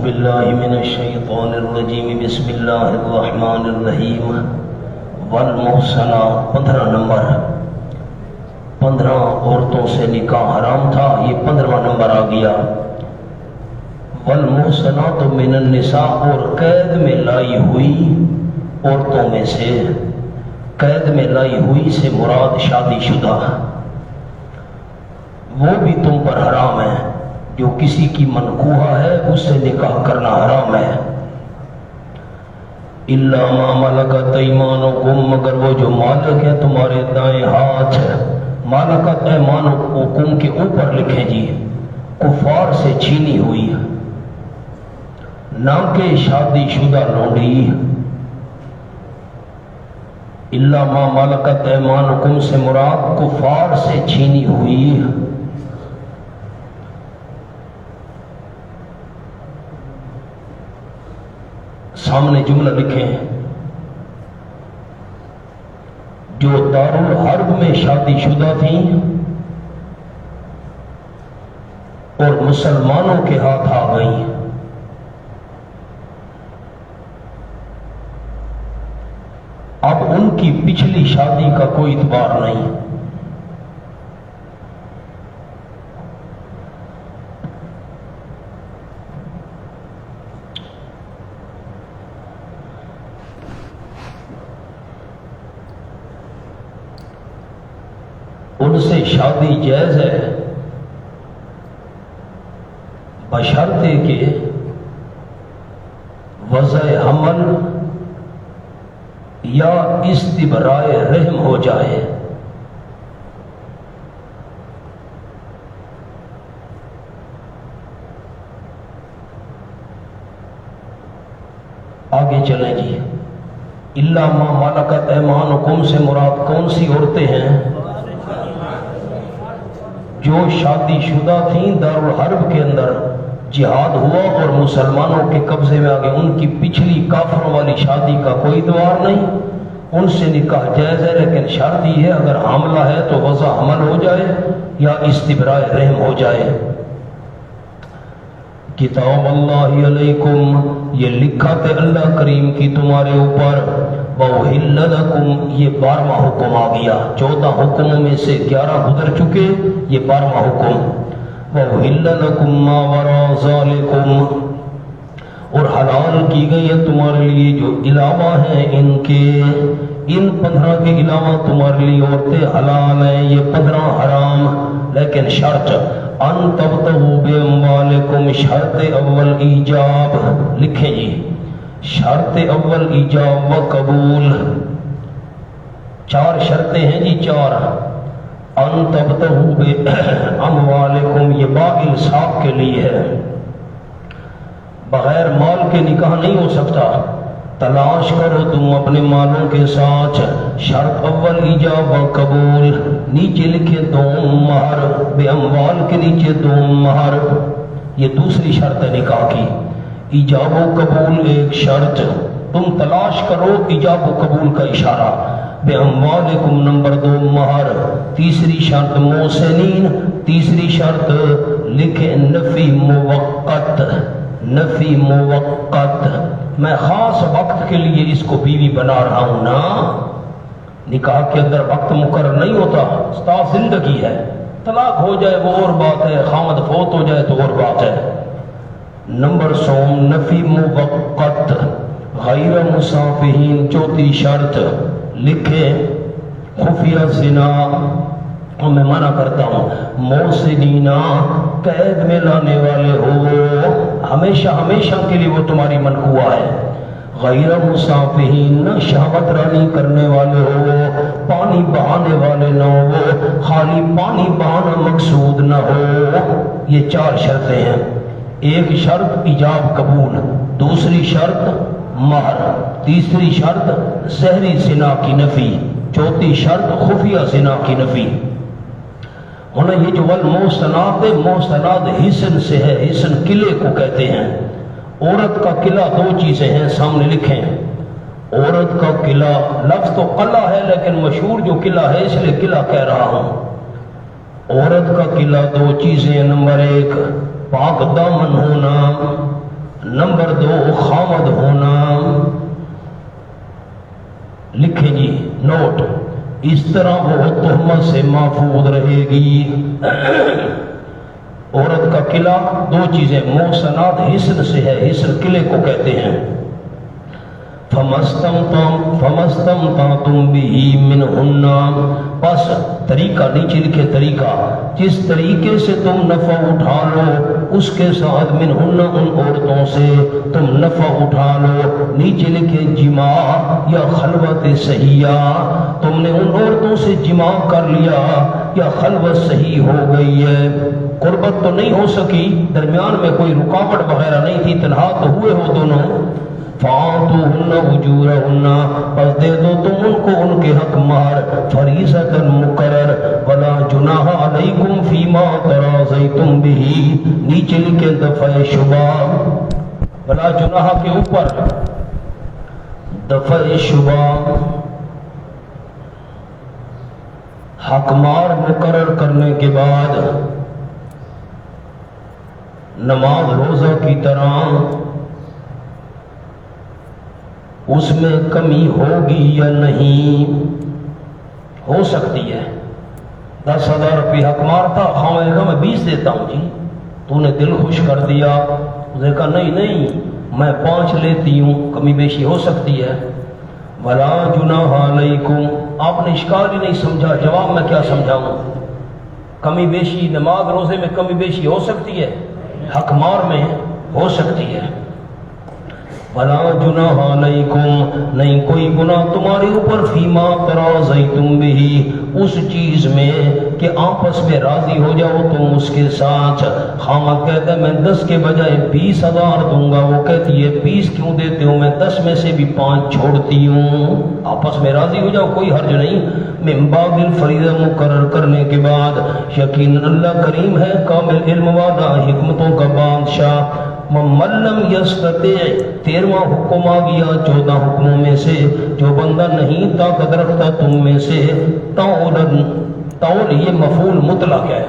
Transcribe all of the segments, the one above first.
باللہ من الشیطان الرجیم بسم اللہ الرحمن الرحیم والمحصنات 15 نمبر 15 عورتوں سے نکاح حرام تھا، یہ 15واں نمبر آ گیا۔ والمحصنات من النساء، اور قید میں لائی ہوئی عورتوں میں سے، قید میں لائی ہوئی سے مراد شادی شدہ، وہ بھی تم پر حرام ہے۔ جو کسی کی منکوحہ ہے اس سے نکاح کرنا حرام ہے۔ الا ما ملکت ایمانکم، مگر وہ جو مالک ہے تمہارے دائیں ہاتھ، مالکت ایمانکم کے اوپر لکھیں جی، کفار سے چھینی ہوئی، نہ کہ شادی شدہ لونڈی۔ الا ما ملکت ایمانکم سے مراد کفار سے چھینی ہوئی۔ سامنے جملہ لکھیں، جو دارالحرب میں شادی شدہ تھیں اور مسلمانوں کے ہاتھ آ گئیں، اب ان کی پچھلی شادی کا کوئی اعتبار نہیں۔ ان سے شادی جائز ہے بشرطے کہ وضع حمل یا استبرائے رحم ہو جائے۔ آگے چلیں جی۔ الا ما ملکت ایمانکم سے مراد کون سی عورتیں ہیں؟ جو شادی شدہ تھیں، دارالحرب کے اندر جہاد ہوا اور مسلمانوں کے قبضے میں آ گئے، ان کی پچھلی کافروں والی شادی کا کوئی اعتبار نہیں، ان سے نکاح جائز ہے، لیکن شرط یہ ہے اگر حاملہ ہے تو وضع حمل ہو جائے یا استبرائے رحم ہو جائے۔ کتاب اللہ علیکم، یہ لکھا تھے اللہ کریم کی تمہارے اوپر، وَأُحِلَّ لَكُمْ، یہ 12واں حکم آ گیا۔ 14 حکموں میں سے 11 گزر چکے، یہ 12واں حکم۔ وَأُحِلَّ لَكُمْ مَا وَرَاءَ ذَلِكُمْ، اور حلال کی گئی ہے تمہارے لیے جو علاوہ ہیں ان کے، ان 15 کے علاوہ تمہارے لیے عورتیں حلال ہیں، یہ 15 حرام، لیکن شرط ان تبتغوا باموالکم، شرط اول ایجاب، لکھیں جی، شرط اول ایجاب و قبول، 4 شرطیں ہیں جی، 4۔ ان تبتغوا باموالکم، یہ با الصاق کے لیے ہے، بغیر مال کے نکاح نہیں ہو سکتا، تلاش کرو تم اپنے مالوں کے ساتھ۔ شرط اول ایجاب و قبول، نیچے لکھے 2 مہر، بے اموال کے نیچے 2 مہر، یہ دوسری شرط ہے نکاح کی۔ ایجاب و قبول ایک شرط، تم تلاش کرو، ایجاب و قبول کا اشارہ۔ بے اموالکم نمبر 2 مہر، تیسری شرط محسنین، تیسری شرط لکھے نفی موقت، نفی موقت، میں خاص وقت کے لیے اس کو بیوی بنا رہا ہوں نا، نکاح کے اندر وقت مقرر نہیں ہوتا، استاد زندگی ہے، طلاق ہو جائے وہ اور بات ہے، خامد فوت ہو جائے تو اور بات ہے۔ نمبر 100 نفی موقت، غیر مصافحین، چوتھی شرط لکھے خفیہ زنا، اور میں منع کرتا ہوں محسنینہ، قید میں لانے والے ہو، ہمیشہ ہمیشہ کے لیے وہ تمہاری منکوحہ ہے۔ غیر مصافحین، شہوت رانی کرنے والے ہو، پانی بہانے والے نہ ہو، خالی پانی بہانا مقصود نہ ہو، یہ 4 شرطیں ہیں۔ ایک شرط ایجاب قبول، دوسری شرط مہر، تیسری شرط زہری زنا کی نفی، چوتھی شرط خفیہ زنا کی نفی۔ ہونا یہ جو والمحصنات، محصنات حسن سے ہے، حسن قلعے کو کہتے ہیں۔ عورت کا قلعہ 2 چیزیں ہیں، سامنے لکھیں، عورت کا قلعہ، لفظ تو قلعہ ہے لیکن مشہور جو قلعہ ہے اس لیے قلعہ کہہ رہا ہوں۔ عورت کا قلعہ 2 چیزیں، نمبر 1 پاک دامن ہونا، نمبر 2 خامد ہونا. لکھیں جی نوٹ، اس طرح وہ تہمت سے محفوظ رہے گی. عورت کا قلعہ 2 چیزیں، محسنات حسن سے ہے، حسن قلعے کو کہتے ہیں. فَمَسْتَمْتَعْتُمْ بِهِ مِنْهُنَّ، بس طریقہ نیچے لکھے طریقہ، جس طریقے سے تم نفع اٹھا لو اس کے ساتھ، منہن ان عورتوں سے تم نفع اٹھا لو. نیچے لکھے جماع یا خلوت صحیحہ، تم نے ان عورتوں سے جماع کر لیا یا خلوت صحیح ہو گئی ہے. قربت تو نہیں ہو سکی، درمیان میں کوئی رکاوٹ وغیرہ نہیں تھی، تنہا تو ہوئے ہو دونوں. فَآتُوهُنَّ أُجُورَهُنَّ، پس دے دو تم ان کو ان کے حق مہر، فریضۃ مقرر. وَلَا جُنَاحَ عَلَيْكُمْ فِيمَا تَرَاضَيْتُمْ بِهِ، نیچے لکھے دفع شبہ، وَلَا جُنَاحَ کے اوپر دفع شبہ، حق مہر مقرر کرنے کے بعد نماز روزہ کی طرح اس میں کمی ہوگی یا نہیں؟ ہو سکتی ہے. 10,000 روپے حق مار تھا، خواہ کہا میں 20 دیتا ہوں جی، تو نے دل خوش کر دیا، اس نے کہا نہیں میں 5 لیتی ہوں، کمی بیشی ہو سکتی ہے. وَلَا جُنَاحَ عَلَيْكُمْ، آپ نے اشکال ہی نہیں سمجھا، جواب میں کیا سمجھاؤں؟ کمی بیشی نماز روزے میں کمی بیشی ہو سکتی ہے، حق مار میں ہو سکتی ہے. وَلَا جُنَاحَ عَلَيْكُمْ، نہیں کوئی گناہ تمہارے اوپر، فِيمَا تَرَاضَيْتُمْ بِهِ، اس چیز میں کہ آپس میں راضی ہو جاؤ تم اس کے ساتھ. خامد کہتا ہے میں 10 کے بجائے 20,000 دوں گا، وہ کہتی ہے 20 کیوں دیتے ہو، میں 10 میں سے بھی 5 چھوڑتی ہوں. آپس میں راضی ہو جاؤ، کوئی حرج نہیں. من بعد الفریضہ مقرر کرنے کے بعد، یقین اللہ کریم ہے، کامل علم والا، حکمتوں کا بادشاہ. مَن لَّمْ يَسْتَطِعْ، 13واں حکم آ گیا 14 حکموں میں سے، جو بندہ نہیں طاقت رکھتا تم میں سے، طول یہ مفعول مطلق ہے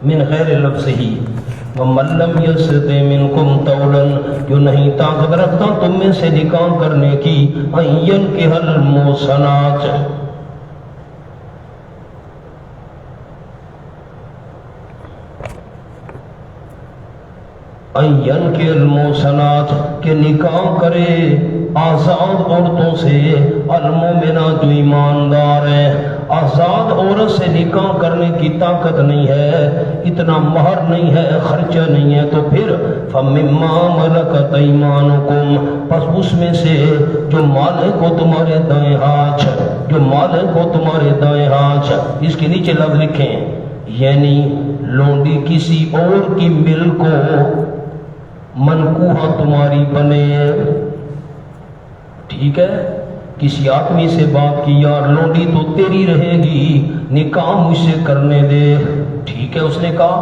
من غیر لفظ ہی. وَمَن لَّمْ يَسْتَطِعْ مِنكُمْ طَوْلًا، جو نہیں طاقت رکھتا تم میں سے نکاح کرنے کی، أَن يَنكِحَ الْمُحْصَنَاتِ، این کے المحسنات، کہ نکاح کرے آزاد عورتوں سے، المومنات جو ایماندار ہیں. آزاد عورت سے نکاح کرنے کی طاقت نہیں ہے، اتنا مہر نہیں ہے، خرچہ نہیں ہے، تو پھر فَمِمَّا مَلَكَتْ أَيْمَانُكُمْ، پس اس میں سے جو مالک ہو تمہارے دائیں ہاتھ، جو مالک ہو تمہارے دائیں ہاتھ. اس کے نیچے لفظ لکھیں، یعنی لونڈی کسی اور کی ملک کو منکوحہ تمہاری بنے. ٹھیک ہے، کسی آدمی سے بات کی، یار لونڈی تو تیری رہے گی، نکاح مجھ سے کرنے دے. ٹھیک ہے، اس نے کہا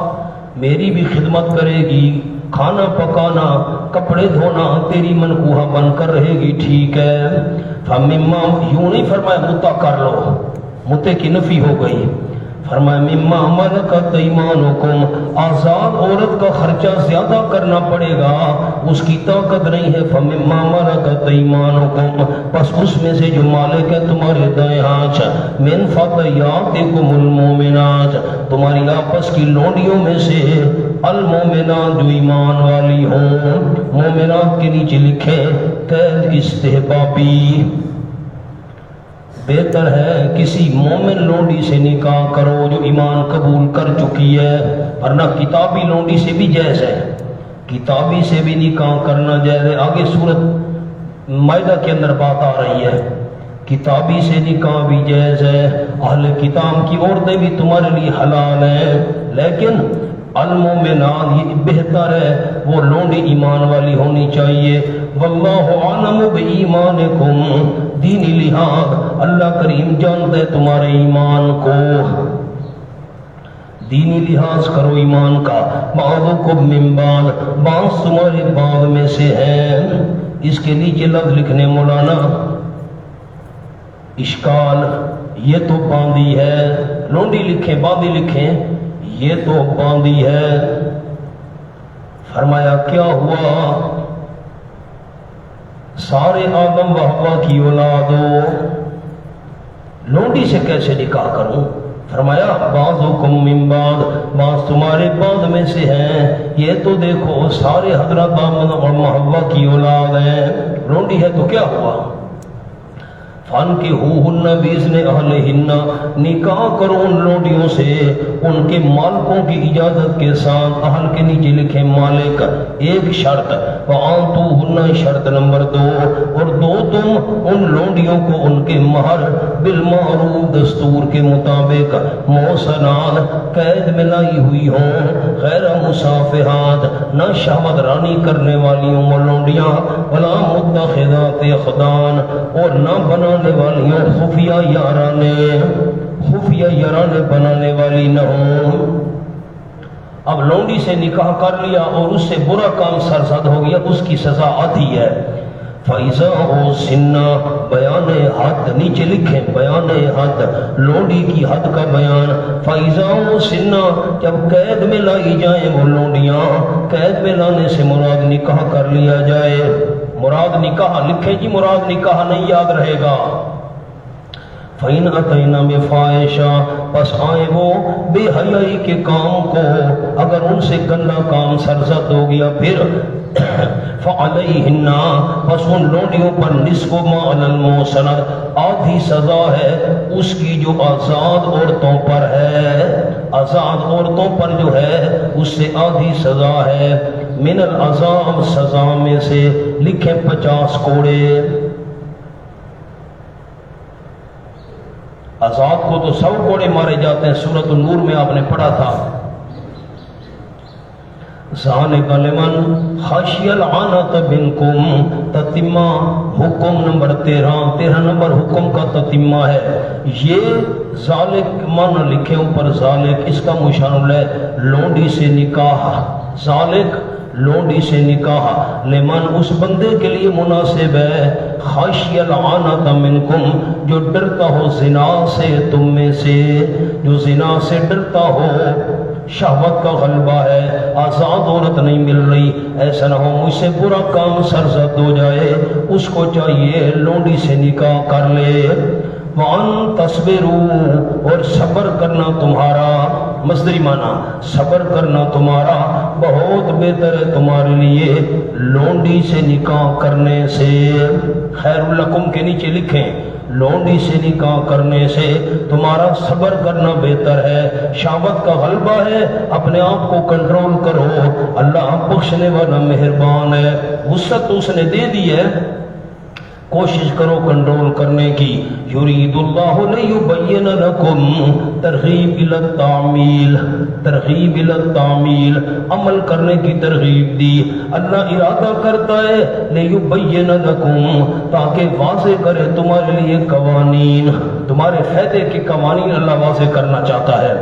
میری بھی خدمت کرے گی، کھانا پکانا کپڑے دھونا تیری منکوحہ بن کر رہے گی. ٹھیک ہے. فَمِمَّا، یوں نہیں فرمایا متا کر لو، متے کی نفی ہو گئی. فرمایا مما ملکت ایمانکم، آزاد عورت کا خرچہ زیادہ کرنا پڑے گا، اس کی طاقت نہیں ہے. فمما ملکت ایمانکم، پس اس میں سے جو مالک ہے تمہارے دائیں ہاتھ، من فتیاتکم المومنات، تمہاری آپس کی لونڈیوں میں سے، المومنات جو ایمان والی ہوں. مومنات کے نیچے لکھے قید استحبابی، بہتر ہے کسی مومن لونڈی سے نکاح کرو جو ایمان قبول کر چکی ہے، ورنہ کتابی لونڈی سے بھی جائز ہے، کتابی سے بھی نکاح کرنا جائز ہے. آگے سورۃ مائدہ کے اندر بات آ رہی ہے، کتابی سے نکاح بھی جائز ہے، اہل کتاب کی عورتیں بھی تمہارے لیے حلال ہیں، لیکن المومنات یہ بہتر ہے وہ لونڈی ایمان والی ہونی چاہیے. واللہ عالم بایمانکم، دینی لحاظ اللہ کریم جانتا ہے تمہارے ایمان کو، دینی لحاظ کرو ایمان کا. بعضکم من بعض، بعض تمہارے بعض میں سے ہیں. اس کے نیچے لفظ لکھنے مولانا اشکال، یہ تو باندھی ہے، لونڈی لکھیں باندھی لکھیں، یہ تو باندھی ہے. فرمایا کیا ہوا؟ سارے آدم و حوا کی اولاد ہو، لونڈی سے کیسے نکاح کروں؟ فرمایا بعضکم من بعض، بعض تمہارے بعد میں سے ہیں، یہ تو دیکھو سارے حضرات آدم و حوا کی اولاد ہیں، لونڈی ہے تو کیا ہوا؟ فانکحوہن بإذن اہلہن، نکاح کرو ان لونڈیوں سے ان کے مالکوں کی اجازت کے ساتھ، اہل کے نیچے لکھے مالک، ایک شرط، وآتوہن شرط نمبر 2، اور دو تم ان لونڈیوں کو ان کے مہر بالمعروف دستور کے مطابق، محصنات قید میں لائی ہوئی ہوں، غیر مصافحات نہ شہوت رانی کرنے والی ہوں وہ لونڈیاں، ولا متخذات اخدان اور نہ بنانے والیوں خفیہ یارانے بنانے والی نہ ہوں۔ اب لونڈی سے نکاح کر لیا اور اس سے برا کام سرزد ہو گیا، اس کی سزا آتی ہے۔ فَإِذَا أُحْصِنَّ، بیان حد نیچے لکھیں، بیان حد، لونڈی کی حد کا بیان۔ فَإِذَا أُحْصِنَّ، جب قید میں لائی جائیں وہ لونڈیاں، قید میں لانے سے مراد نکاح کر لیا جائے، مراد نکاح لکھیں جی، مراد نکاح نہیں یاد رہے گا۔ فَإِنْ أَتَيْنَا بِفَاحِشَةٍ، پس آئے وہ بے حیائی کے کام کو، اگر ان سے گندا کام سرزد ہو گیا پھر فَعَلَيْهِنَّ، پس ان لونڈیوں پر نصف ما علی المحصنات، آدھی سزا ہے اس کی جو آزاد عورتوں پر ہے، آزاد عورتوں پر جو ہے اس سے آدھی سزا ہے، من العذاب، سزا میں سے، لکھیں 50 کوڑے۔ آزاد کو تو 100 کوڑے مارے جاتے ہیں، سورۃ النور میں آپ نے پڑھا تھا۔ ذالک لمن خشی العنت منکم، تتمہ حکم نمبر 13 نمبر حکم کا تتمہ ہے یہ۔ ذالک معنی لکھے اوپر، ذالک اس کا مشان ہے لونڈی سے نکاح، ذالک لونڈی سے نکاح، لمن اس بندے کے لیے مناسب ہے، خشی العنت منکم، جو ڈرتا ہو زنا سے تم میں سے، جو زنا سے ڈرتا ہو، شہوت کا غلبہ ہے، آزاد عورت نہیں مل رہی، ایسا نہ ہو مجھ سے برا کام سرزد ہو جائے، اس کو چاہیے لونڈی سے نکاح کر لے۔ وَأَن تَصْبِرُوا، اور صبر کرنا تمہارا، مصدری معنی صبر کرنا تمہارا بہت بہتر ہے تمہارے لیے لونڈی سے نکاح کرنے سے۔ خیر لکم کے نیچے لکھیں، لونڈی سے نکاح کرنے سے تمہارا صبر کرنا بہتر ہے، شہوت کا غلبہ ہے، اپنے آپ کو کنٹرول کرو، اللہ بخشنے والا مہربان ہے۔ وسعت تو اس نے دے دی ہے، کوشش کرو کنٹرول کرنے کی۔ یرید اللہ لیبین لکم، ترغیب الی التعمیل، ترغیب الی التعمیل، عمل کرنے کی ترغیب دی۔ اللہ ارادہ کرتا ہے لیبین لکم، تاکہ واضح کرے تمہارے لیے قوانین، تمہارے فائدے کے قوانین اللہ واضح کرنا چاہتا ہے۔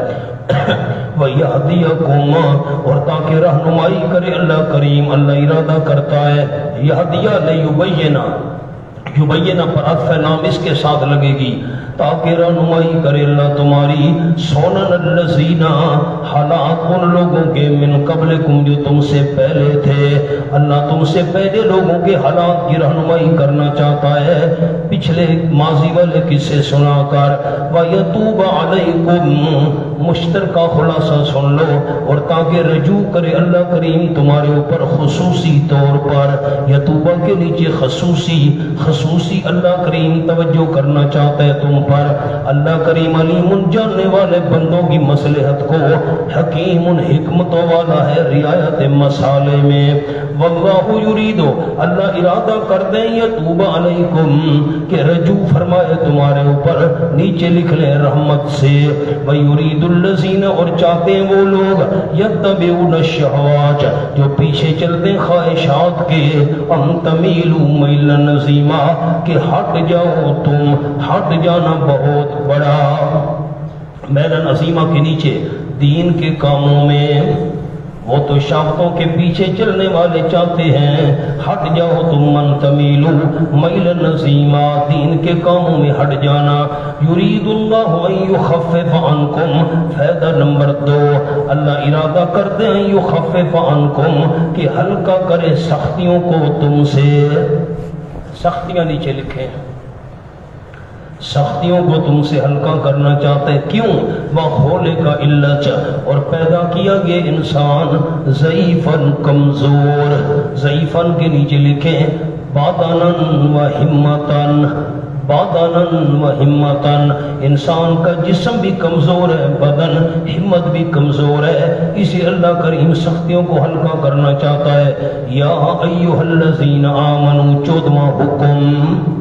وَيَهْدِيَكُمْ، اور تاکہ رہنمائی کرے اللہ کریم، اللہ ارادہ کرتا ہے یہدیہ لیبین، یبینہ پر عطف نام اس کے ساتھ لگے گی، تاکہ رہنمائی کرے اللہ تمہاری، سنن الذین، حالات ان لوگوں کے، من قبلکم جو تم سے پہلے تھے، اللہ تم سے پہلے لوگوں کے حالات کی رہنمائی کرنا چاہتا ہے، پچھلے ماضی والے قصے سنا کر۔ وَيَتُوبَ عَلَيْكُمْ، مشترکہ خلاصہ سن لو، اور تاکہ رجوع کرے اللہ کریم تمہارے اوپر خصوصی طور پر، یتوبہ کے نیچے خصوصی اللہ کریم توجہ کرنا چاہتا ہے تم پر۔ اللہ کریم علیم جاننے والے بندوں کی مصلحت کو، حکیم حکمتوں والا ہے رعایت مسالے میں۔ واللہ یرید، اللہ ارادہ کر دیں یتوب علیکم، کہ رجوع فرمائے تمہارے اوپر، نیچے لکھ لیں رحمت سے۔ ویرید الذین، اور چاہتے ہیں وہ لوگ، یتبعون الشہوات، جو پیچھے چلتے ہیں خواہشات کے، ان تمیلوا میلا عظیما، کہ ہٹ جاؤ تم، ہٹ جانا بہت بڑا، میلا عظیمہ کے نیچے دین کے کاموں میں، وہ تو شاختوں کے پیچھے چلنے والے چاہتے ہیں ہٹ جاؤ تم من تمیلو میل نظیما، دین کے کاموں میں ہٹ جانا. یرید اللہ ان یخفف عنکم، فائدہ نمبر 2، اللہ ارادہ کرتے ہیں یخفف عنکم کہ ہلکا کرے سختیوں کو تم سے. سختیاں نیچے لکھیں، سختیوں کو تم سے ہلکا کرنا چاہتے ہیں. کیوں؟ وَخُلِقَ علت، اور پیدا کیا یہ انسان ضعیفاً کمزور. ضعیفاً کے نیچے لکھیں باداناً و ہمتاً، باداناً و ہمتاً، انسان کا جسم بھی کمزور ہے، بدن ہمت بھی کمزور ہے، اسی اللہ کریم سختیوں کو ہلکا کرنا چاہتا ہے. یا ایھا الذین آمنوا، 14واں حکم،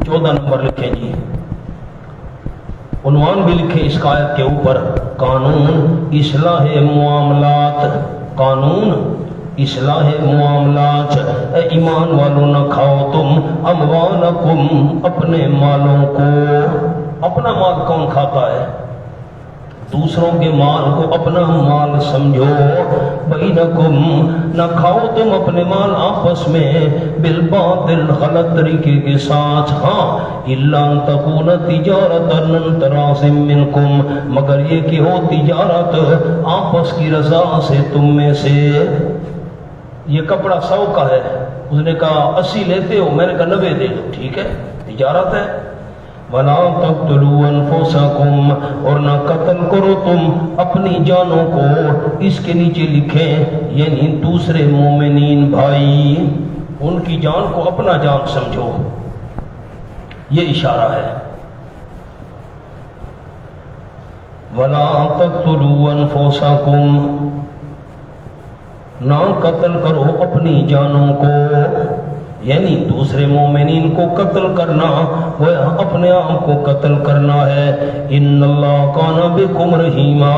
14 نمبر لکھیں جی، عنوان بھی لکھیں اس آیت کے اوپر، قانون اصلاح معاملات. قانون اصلاح معاملات. اے ایمان والوں نہ کھاؤ تم اموالکم، اپنے مالوں کو. اپنا مال کون کھاتا ہے؟ دوسروں کے مال کو اپنا مال سمجھو. بینکم، نہ کھاؤ تم اپنے مال آپس میں بالباطل، غلط طریقے کے ساتھ. ہاں الا ان تکون تجارۃ عن تراض منکم، مگر یہ کہ ہو تجارت آپس کی رضا سے تم میں سے. یہ کپڑا 100 کا ہے، اس نے کہا 80 لیتے ہو، میں نے کہا 90 دے دو، ٹھیک ہے، تجارت ہے. وَلَا تَقْتُلُوا أَنفُسَكُمْ، اور نہ قتل کرو تم اپنی جانوں کو. اس کے نیچے لکھیں یعنی دوسرے مومنین بھائی، ان کی جان کو اپنا جان سمجھو، یہ اشارہ ہے. وَلَا تَقْتُلُوا أَنفُسَكُمْ، نہ قتل کرو اپنی جانوں کو، یعنی دوسرے مومنین کو قتل کرنا وہ اپنے آپ کو قتل کرنا ہے. ان اللہ کان بکم رحیما،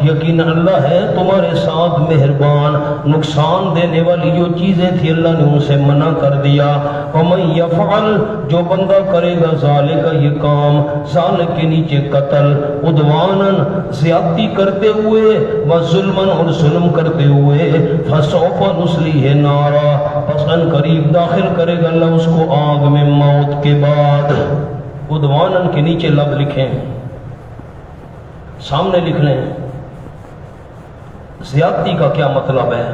یقین اللہ ہے تمہارے ساتھ مہربان. نقصان دینے والی جو چیزیں تھی اللہ نے ان سے منع کر دیا. ومن یفعل، جو بندہ کرے گا ذالک، یہ کام، ذالک کے نیچے قتل، عدواناً، زیادتی کرتے ہوئے، وظلماً، اور ظلم کرتے ہوئے، فسوف نصلیہ نارا، پس ان قریب داخل کرے گا اللہ اس کو آگ میں موت کے بعد. عدواناً کے نیچے لفظ لکھیں، سامنے لکھ لیں. زیادتی کا کیا مطلب ہے؟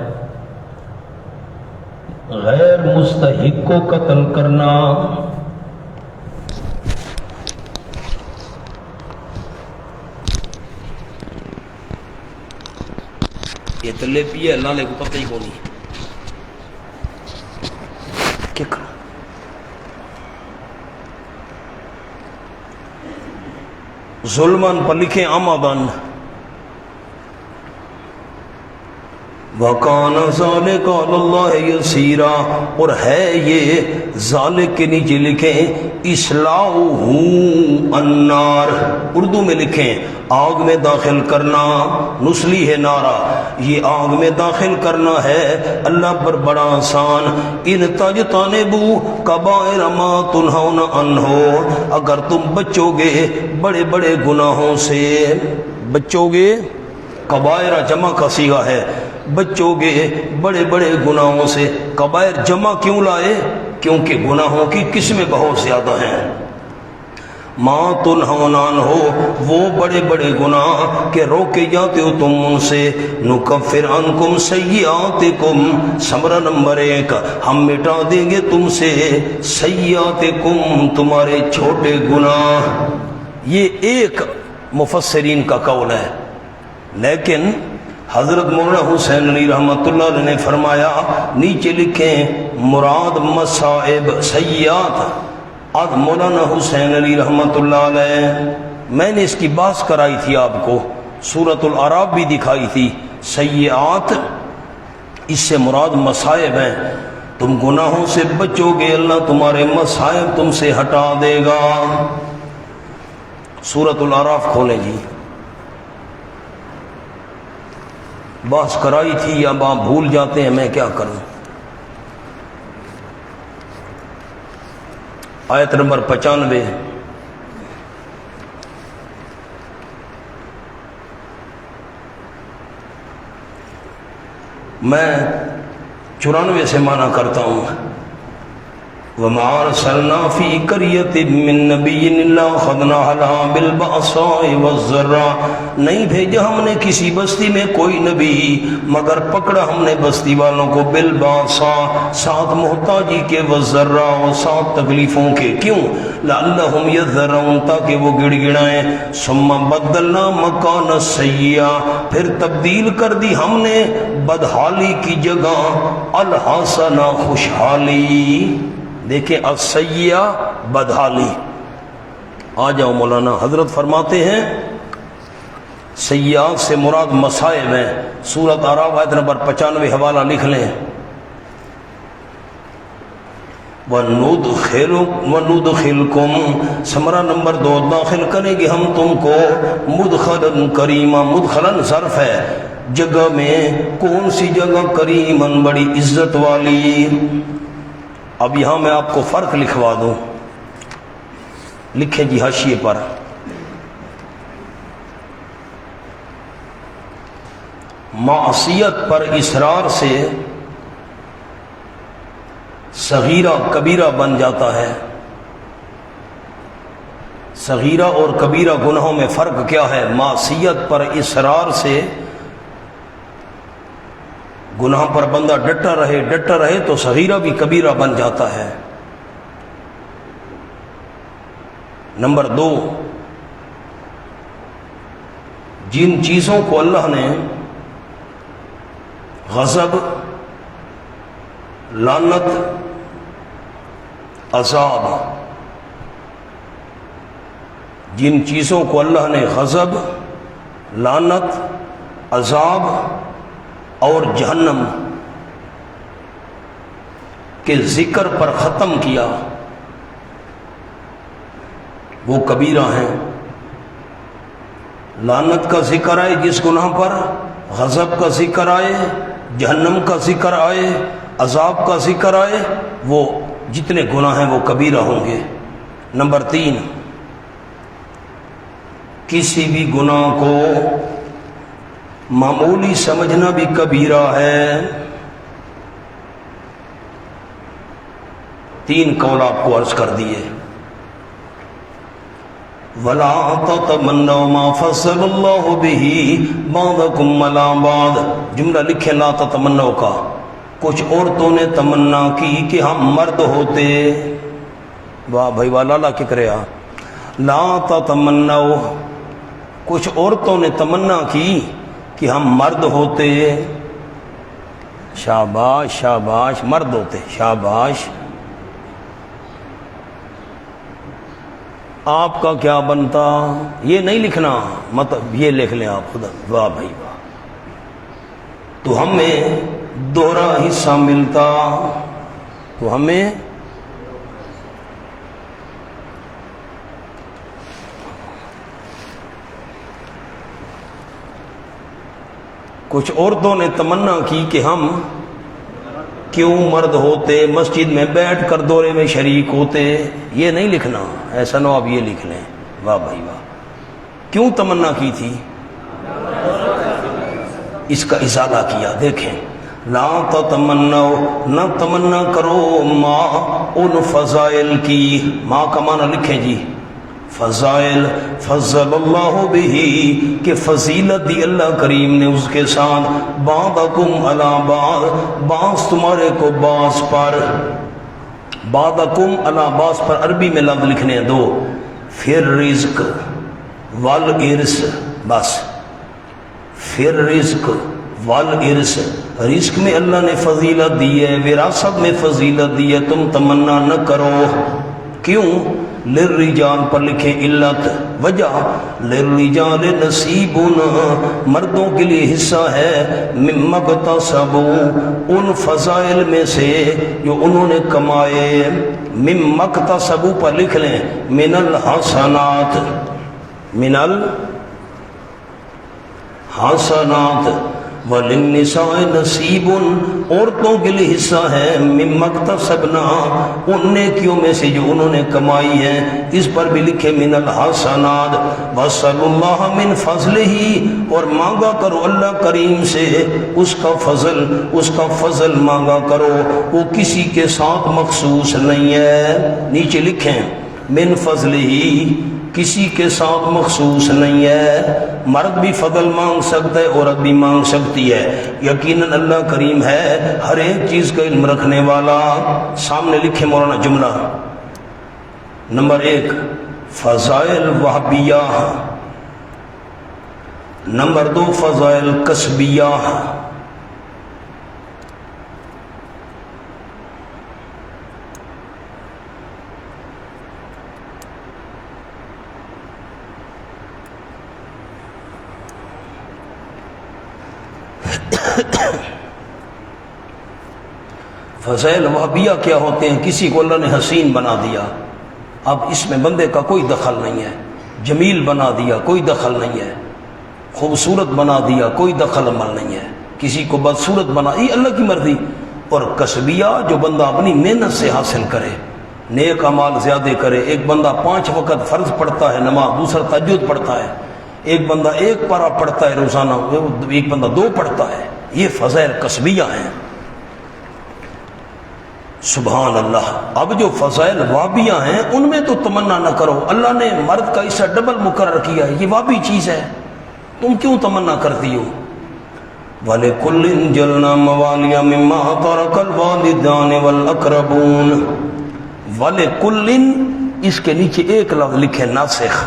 غیر مستحق کو قتل کرنا. یہ تلے پیے اللہ نے کو پتہ ہی کو نہیں کیا کرو. ظلمن پر لکھیں عمدن. وَقَانَ ذَلِكَ عَلَى اللَّهِ يَسِيرًا، اور ہے یہ ذالک کے نیچے لکھیں اصلاحُ النار، اردو میں لکھیں آگ میں داخل کرنا. نصلیہ نارا، یہ آگ میں داخل کرنا ہے اللہ پر بڑا آسان. ان تجتنبوا کبائر ما تنہون عنہ، اگر تم بچو گے بڑے بڑے گناہوں سے. بچو گے، کبائر جمع کا صیغہ ہے، بچو گے بڑے بڑے گناہوں سے. کبائر جمع کیوں لائے؟ کیونکہ گناہوں کی قسمیں بہت زیادہ ہیں. ما تنہون عنہ، وہ بڑے بڑے گناہ کہ روکے جاتے ہو تم ان سے. نکفر عنکم سیئاتکم، ثمرہ نمبر 1، ہم مٹا دیں گے تم سے سیئاتکم، تمہارے چھوٹے گناہ. یہ ایک مفسرین کا قول ہے، لیکن حضرت مولانا حسین علی رحمۃ اللہ علیہ نے فرمایا، نیچے لکھیں مراد مصائب سیئات. آج مولانا حسین علی رحمۃ اللہ علیہ، میں نے اس کی بحث کرائی تھی آپ کو، سورۃ الاعراف بھی دکھائی تھی. سیئات اس سے مراد مصائب ہیں. تم گناہوں سے بچو گے اللہ تمہارے مصائب تم سے ہٹا دے گا. سورۃ الاعراف کھولیں جی، بحث کرائی تھی، اب آپ بھول جاتے ہیں، میں کیا کروں. آیت نمبر 95. میں 94 سے معنی کرتا ہوں، وَمَا أَرْسَلْنَا فِي قَرْيَةٍ مِّن نَّبِيٍّ إِلَّا أَخَذْنَا أَهْلَهَا بِالْبَأْسَاءِ وَالضَّرَّاءِ، نہیں بھیجا ہم نے کسی بستی میں کوئی نبی مگر پکڑا ہم نے بستی والوں کو بالباساء، ساتھ محتاجی کے، والضراء، اور ساتھ تکلیفوں کے، کیوں؟ لعلہم یضرعون، تاکہ وہ گڑ گڑائیں، ثم بدلنا مکان السیئۃ، پھر تبدیل کر دی ہم نے بدحالی کی جگہ الحسنہ، خوشحالی۔ دیکھیں السیئہ بدحالی۔ آ جاؤ مولانا، حضرت فرماتے ہیں سیئات سے مراد مصائب ہیں۔ سورۃ اعراف آیت نمبر 95 حوالہ لکھ لیں، وَنُدْخِلْكُمْ، ثمرہ نمبر 2، داخل کریں گے ہم تم کو مدخلاً کریما، مدخلاً ظرف ہے، جگہ میں، کون سی جگہ؟ کریماً، بڑی عزت والی۔ اب یہاں میں آپ کو فرق لکھوا دوں، لکھیں جی حاشیے پر، معصیت پر اصرار سے صغیرہ کبیرہ بن جاتا ہے۔ صغیرہ اور کبیرہ گناہوں میں فرق کیا ہے؟ معصیت پر اصرار سے گناہ پر بندہ ڈٹا رہے تو صغیرہ بھی کبیرہ بن جاتا ہے۔ نمبر 2، جن چیزوں کو اللہ نے غضب، لعنت، عذاب، جن چیزوں کو اللہ نے غضب، لعنت، عذاب اور جہنم کے ذکر پر ختم کیا، وہ کبیرہ ہیں۔ لعنت کا ذکر آئے جس گناہ پر، غضب کا ذکر آئے، جہنم کا ذکر آئے، عذاب کا ذکر آئے، وہ جتنے گناہ ہیں وہ کبیرہ ہوں گے۔ نمبر 3، کسی بھی گناہ کو معمولی سمجھنا بھی کبیرہ ہے۔ 3 قول آپ کو عرض کر دیے۔ وَلَا تَتَمَنَّوْا مَا فَضَّلَ اللَّهُ بِهِ بَعْضَكُمْ عَلَىٰ بَعْضٍ، جملہ لکھیں لا تتمنوا کا۔ کچھ عورتوں نے تمنا کی کہ ہم مرد ہوتے، واہ بھائی واہ، لالا کی کرے لا تتمنوا، کچھ عورتوں نے تمنا کی کہ ہم مرد ہوتے، شاباش شاباش، مرد ہوتے، شاباش۔ آپ کا کیا بنتا؟ یہ نہیں لکھنا، مطلب یہ لکھ لیں آپ خدا، واہ بھائی واہ، تو ہمیں دوہرا حصہ ملتا، تو ہمیں کچھ عورتوں نے تمنا کی کہ ہم کیوں مرد ہوتے، مسجد میں بیٹھ کر دورے میں شریک ہوتے، یہ نہیں لکھنا، ایسا نہ آپ یہ لکھ لیں، واہ بھائی واہ۔ کیوں تمنا کی تھی؟ اس کا ازالہ کیا، دیکھیں لا تتمنوا، نہ تمنا کرو ما، ان فضائل کی، ما کا معنی لکھیں جی فضائل، فضل اللہ بہ، کہ فضیلت دی اللہ کریم نے اس کے ساتھ، بعضکم علی بعض، بعض تمہارے کو بعض پر، بعضکم علی بعض پر، عربی میں لفظ لکھنے ہیں 2، پھر رزق والارث، بس پھر رزق والارث، رزق میں اللہ نے فضیلت دی ہے، وراثت میں فضیلت دی ہے، تم تمنا نہ کرو۔ کیوں؟ للرجال پر لکھیں علت، وجہ للرجال نصیبون، مردوں کے لیے حصہ ہے، مما اکتسبوا، ان فضائل میں سے جو انہوں نے کمائے، مما اکتسبوا پر لکھ لیں من الحسنات، من الحسنات، وَلِلنِّسَاءِ نَصِيبٌ عورتوں کے لیے حصہ ہے مِمَّا اكْتَسَبْنَا ان نیکیوں میں سے جو انہوں نے کمائی ہیں. اس پر بھی لکھے من الحسنات. وَاسْأَلُوا اللَّهَ مِنْ فَضْلِهِ اور مانگا کرو اللہ کریم سے اس کا فضل مانگا کرو. وہ کسی کے ساتھ مخصوص نہیں ہے. نیچے لکھیں من فضلہ کسی کے ساتھ مخصوص نہیں ہے. مرد بھی فضل مانگ سکتا ہے عورت بھی مانگ سکتی ہے. یقیناً اللہ کریم ہے ہر ایک چیز کا علم رکھنے والا. سامنے لکھے مولانا جملہ نمبر 1 فضائل وہابیہ، نمبر 2 فضائل کسبیہ. فضائل وہابیہ کیا ہوتے ہیں؟ کسی کو اللہ نے حسین بنا دیا، اب اس میں بندے کا کوئی دخل نہیں ہے. جمیل بنا دیا کوئی دخل نہیں ہے. خوبصورت بنا دیا کوئی دخل عمل نہیں ہے. کسی کو بدصورت بنا، یہ اللہ کی مرضی. اور کسبیہ جو بندہ اپنی محنت سے حاصل کرے، نیک اعمال زیادہ کرے. ایک بندہ 5 وقت فرض پڑھتا ہے نماز، دوسرا تہجد پڑھتا ہے. ایک بندہ 1 پارہ پڑھتا ہے روزانہ، ایک بندہ 2 پڑھتا ہے. یہ فضائل کسبیہ ہیں. سبحان اللہ. اب جو فضائل وابیہ ہیں ان میں تو تمنا نہ کرو. اللہ نے مرد کا حصہ ڈبل مقرر کیا ہے، یہ وابی چیز ہے، تم کیوں تمنا کرتی ہو؟ وَلِكُلٍّ جَعَلْنَا مَوَالِيَ مِمَّا تَرَكَ الْوَالِدَانِ وَالْأَقْرَبُونَ. وَلِكُلٍّ اس کے نیچے ایک لفظ لکھے ناسخ.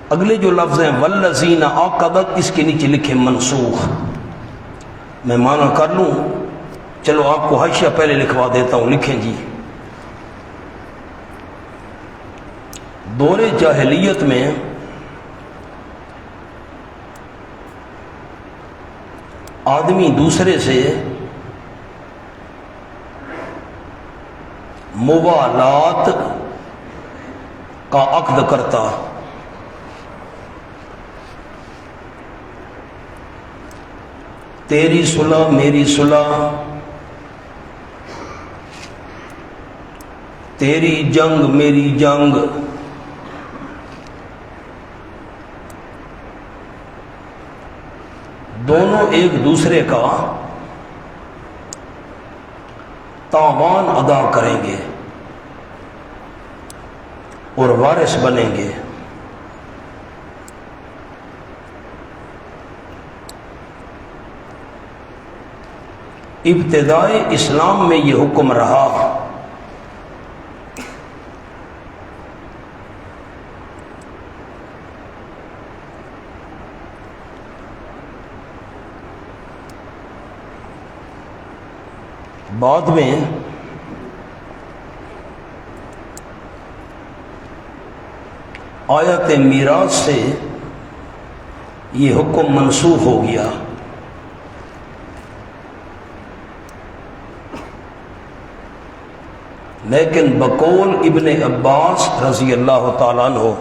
اگلے جو لفظ ہیں وَالَّذِينَ عَقَدَتْ اس کے نیچے لکھے منسوخ. میں معنی کر لوں؟ چلو آپ کو حاشیہ پہلے لکھوا دیتا ہوں. لکھیں جی. دور جاہلیت میں آدمی دوسرے سے موالات کا عقد کرتا. تیری صلح میری صلح، تیری جنگ میری جنگ. دونوں ایک دوسرے کا تاوان ادا کریں گے اور وارث بنیں گے. ابتدائے اسلام میں یہ حکم رہا. بعد میں آیت میراث سے یہ حکم منسوخ ہو گیا. لیکن بقول ابن عباس رضی اللہ تعالیٰ عنہ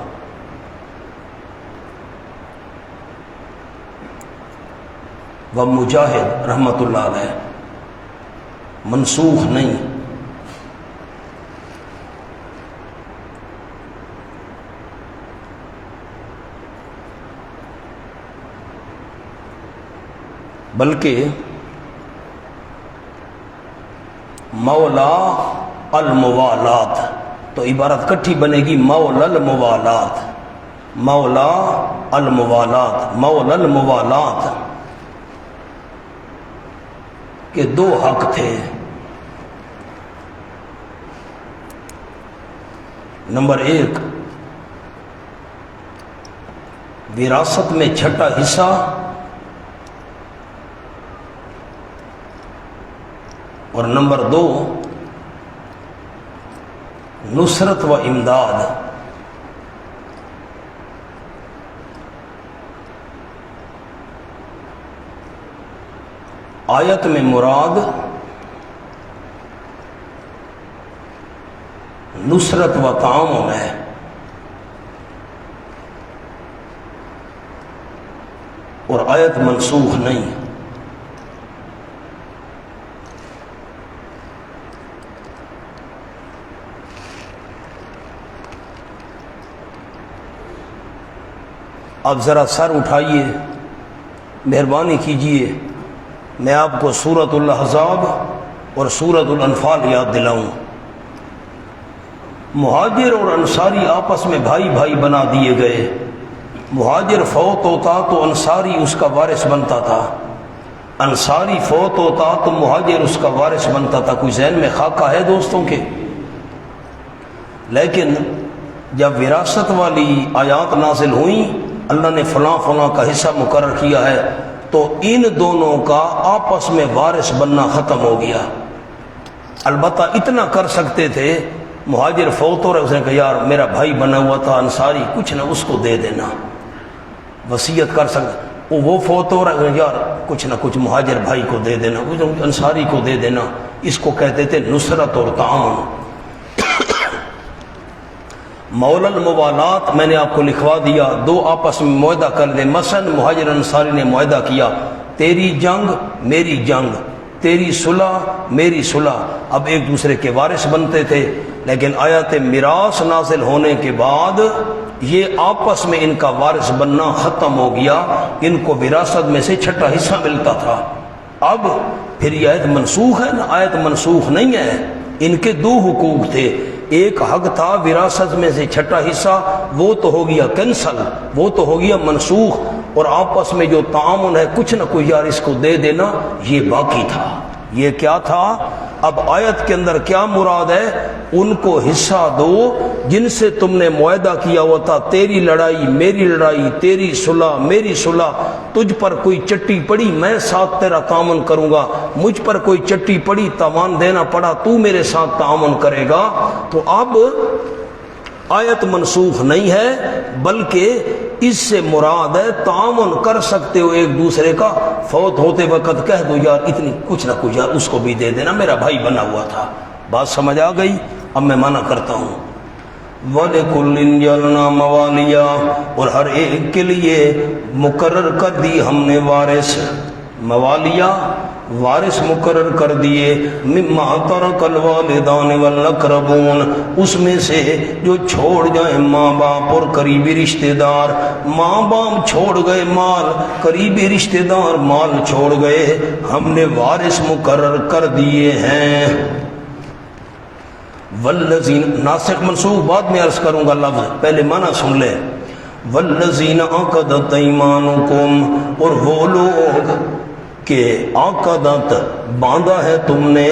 و مجاہد رحمۃ اللہ علیہ منسوخ نہیں. بلکہ مولا الموالات، تو عبارت کٹھی بنے گی مولا الموالات. مولا الموالات، مولا الموالات کے 2 حق تھے. نمبر 1 وراثت میں چھٹا حصہ، اور نمبر 2 نصرت و امداد. آیت میں مراد نصرت و تعاون ہے. اور آیت منسوخ نہیں۔ اب ذرا سر اٹھائیے، مہربانی کیجئے، میں آپ کو سورۃ الاحزاب اور سورۃ الانفال یاد دلاؤں۔ مہاجر اور انصاری آپس میں بھائی بھائی بنا دیے گئے۔ مہاجر فوت ہوتا تو انصاری اس کا وارث بنتا تھا، انصاری فوت ہوتا تو مہاجر اس کا وارث بنتا تھا۔ کوئی ذہن میں خاکہ ہے دوستوں کے؟ لیکن جب وراثت والی آیات نازل ہوئیں، اللہ نے فلاں فلاں کا حصہ مقرر کیا ہے، تو ان دونوں کا آپس میں وارث بننا ختم ہو گیا۔ البتہ اتنا کر سکتے تھے، مہاجر فوت ہو رہا ہے، اس نے کہا یار میرا بھائی بنا ہوا تھا انصاری، کچھ نہ اس کو دے دینا، وصیت کر سکتے۔ وہ فوت ہو رہا ہے، یار کچھ نہ کچھ مہاجر بھائی کو دے دینا، کچھ انصاری کو دے دینا۔ اس کو کہتے تھے نصرت اور تعاون۔ مولا الموالات میں نے آپ کو لکھوا دیا، دو آپس میں معاہدہ کر دیں۔ مثلا مہاجر انصاری نے معاہدہ کیا، تیری جنگ میری جنگ، تیری صلح میری صلح۔ اب ایک دوسرے کے وارث بنتے تھے، لیکن آیات میراث نازل ہونے کے بعد یہ آپس میں ان کا وارث بننا ختم ہو گیا، ان کو وراثت میں سے چھٹا حصہ ملتا تھا۔ اب پھر یہ آیت منسوخ ہے نا؟ آیت منسوخ نہیں ہے، ان کے دو حقوق تھے، ایک حق تھا وراثت میں سے چھٹا حصہ، وہ تو ہو گیا کینسل، وہ تو ہو گیا منسوخ، اور آپس میں جو تعاون ہے کچھ نہ کچھ یار اس کو دے دینا، یہ باقی تھا۔ یہ کیا تھا؟ اب آیت کے اندر کیا مراد ہے؟ ان کو حصہ دو جن سے تم نے معاہدہ کیا ہوا تھا، تیری لڑائی میری لڑائی، تیری صلح میری صلح، تجھ پر کوئی چٹی پڑی میں ساتھ تیرا تعاون کروں گا، مجھ پر کوئی چٹی پڑی تاوان دینا پڑا تو میرے ساتھ تعاون کرے گا۔ تو اب آیت منسوخ نہیں ہے، بلکہ اس سے مراد ہے تعاون کر سکتے ہو ایک دوسرے کا۔ فوت ہوتے وقت کہہ دو یار اتنی کچھ نہ کچھ یار اس کو بھی دے دینا، میرا بھائی بنا ہوا تھا۔ بات سمجھ آ گئی؟ اب میں منع کرتا ہوں۔ وَلِكُلٍّ جَعَلْنَا مَوَالِيَا، اور ہر ایک کے لیے مقرر کر دی ہم نے وارث، موالیہ وارث مقرر کر دیے، مما ترک الوالدان والاقربون، اس میں سے جو چھوڑ جائیں ماں باپ اور قریبی رشتہ دار۔ ماں باپ چھوڑ گئے مال، قریبی رشتہ دار مال چھوڑ گئے، ہم نے وارث مقرر کر دیے ہیں۔ والذین، ناسخ منسوخ بعد میں عرض کروں گا لفظ، پہلے معنی سن لیں۔ والذین عقدت ایمانکم، اور وہ لوگ کہ عقدت باندھا ہے تم نے،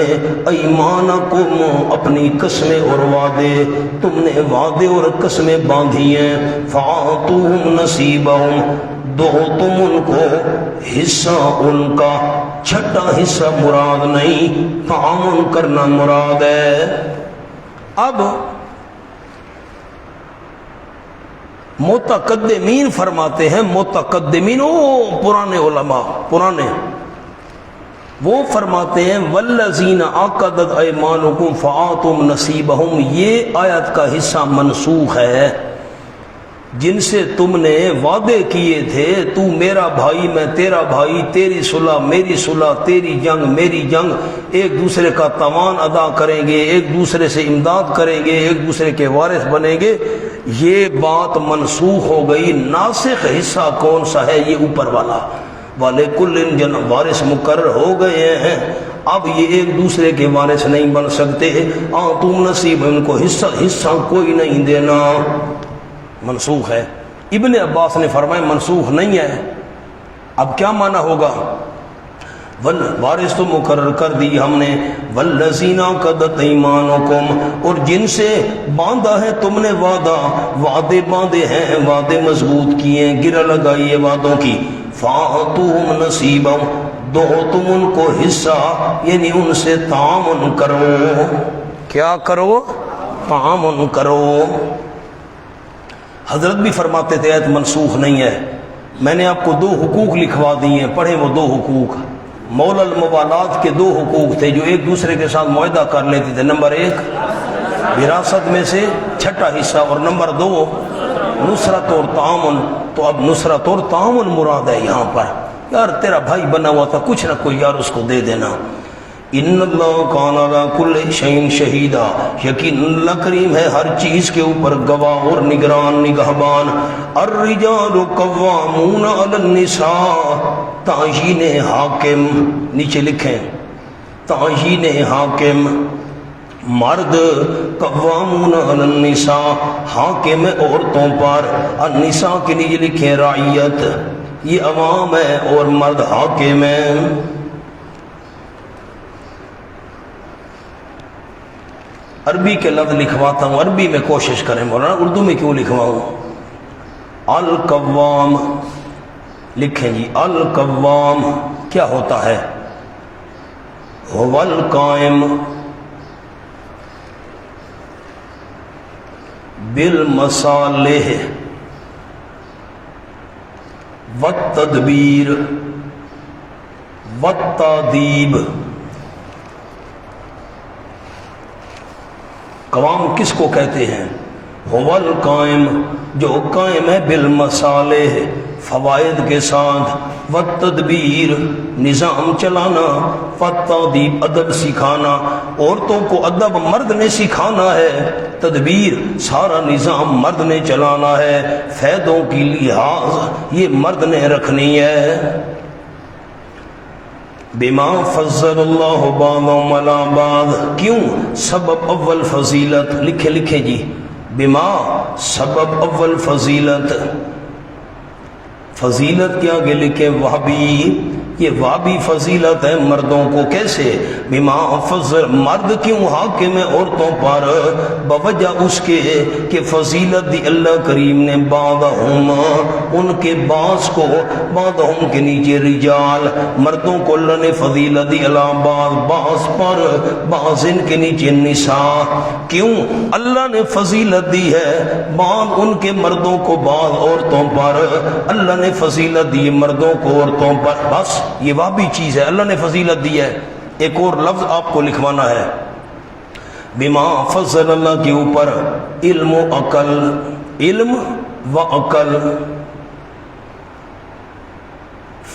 ایمانکم اپنی قسمیں اور وعدے، تم نے وعدے اور قسمیں باندھی ہیں، فآتوہم نصیبہم، دو تم ان کو حصہ ان کا، چھٹا حصہ مراد نہیں، تعاون کرنا مراد ہے۔ اب متقدمین فرماتے ہیں، متقدمین پرانے علماء پرانے، وہ فرماتے ہیں والذین عقدت ایمانکم فآتوہم نصیبہم، یہ آیت کا حصہ منسوخ ہے۔ جن سے تم نے وعدے کیے تھے، تو میرا بھائی میں تیرا بھائی، تیری صلح میری صلح، تیری جنگ میری جنگ، ایک دوسرے کا تاوان ادا کریں گے، ایک دوسرے سے امداد کریں گے، ایک دوسرے کے وارث بنیں گے، یہ بات منسوخ ہو گئی۔ ناسخ حصہ کون سا ہے؟ یہ اوپر والا، وَلِكُلٍّ جن وارث مقرر ہو گئے ہیں، اب یہ ایک دوسرے کے وارث نہیں بن سکتے۔ تم نصیب، ان کو حصہ کوئی نہیں دینا، منسوخ ہے۔ ابن عباس نے فرمایا منسوخ نہیں ہے۔ اب کیا معنی ہوگا؟ وارث تو مقرر کر دی ہم نے، والذین عقدت ایمانکم، اور جن سے باندھا ہے تم نے وعدہ، وعدے باندھے ہیں، وعدے مضبوط کیے، گرہ لگائی ہے وعدوں کی، فآتوہم نصیبہم، دو تم ان کو حصہ، یعنی ان سے تعاون کرو۔ کیا کرو؟ تعاون کرو۔ حضرت بھی فرماتے تھے ایت منسوخ نہیں ہے۔ میں نے آپ کو دو حقوق لکھوا دیے ہیں، پڑھیں وہ دو حقوق۔ مولا الموالات کے دو حقوق تھے جو ایک دوسرے کے ساتھ معاہدہ کر لیتے تھے، نمبر ایک وراثت میں سے چھٹا حصہ، اور نمبر دو نصرت اور تعاون۔ تو اب نصرت اور تعاون مراد ہے یہاں پر۔ یار تیرا بھائی بنا ہوا تھا، کچھ نہ کوئی یار اس کو دے دینا۔ ان اللہ کان علی کل شیء شہیدا، یقین اللہ کریم ہے ہر چیز کے اوپر گواہ اور نگران نگہبان۔ الرجال قوامون علی النساء، تعیین حاکم، نیچے لکھیں تعیین حاکم، مرد قوامون علی النساء، حاکم عورتوں پر، النساء کے نیچے لکھیں رعیت، یہ عوام ہے اور مرد حاکم ہیں۔ عربی کے لفظ لکھواتا ہوں، عربی میں کوشش کریں، مولانا اردو میں کیوں لکھواؤں؟ القوام لکھیں جی، القوام کیا ہوتا ہے؟ هو القائم بالمصالح والتدبیر والتادیب۔ قوام کس کو کہتے ہیں؟ هو القائم، جو قائم ہے بالمصالح، فوائد کے ساتھ، والتدبیر، نظام چلانا، والتادیب، ادب سکھانا، عورتوں کو ادب مرد نے سکھانا ہے، تدبیر سارا نظام مرد نے چلانا ہے، فیدوں کی لحاظ یہ مرد نے رکھنی ہے۔ بما فضل اللہ بعضهم علی بعض، کیوں؟ سبب اول فضیلت، لکھے جی، بما سبب اول فضیلت، فضیلت کے آگے لکھے وہابی، یہ وہابی فضیلت ہے مردوں کو، کیسے؟ بما فضل، مرد کیوں حاکم ہے عورتوں پر؟ بوجہ اس کے کہ فضیلت دی اللہ کریم نے بعضہم، ان کے بعض کو، بعضہم کے نیچے رجال، مردوں کو اللہ نے فضیلت دی علی بعض، بعض پر، بعض ان کے نیچے نساء، کیوں؟ اللہ نے فضیلت دی ہے بعض ان کے مردوں کو بعض عورتوں پر، اللہ نے فضیلت دی مردوں کو عورتوں پر، بس یہ وہابی چیز ہے، اللہ نے فضیلت دی ہے۔ ایک اور لفظ آپ کو لکھوانا ہے، بما فضل، اللہ کے اوپر علم و عقل، علم و عقل،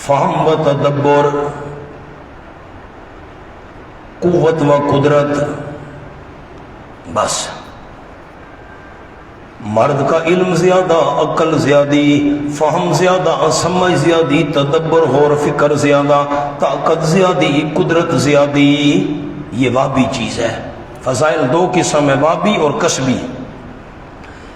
فہم و تدبر، قوت و قدرت، بس مرد کا علم زیادہ، عقل زیادی، فہم زیادہ، سمجھ زیادی، تدبر اور فکر زیادہ، طاقت زیادی، قدرت زیادی، یہ وہابی چیز ہے۔ فضائل دو قسم ہے، وہابی اور کسبی۔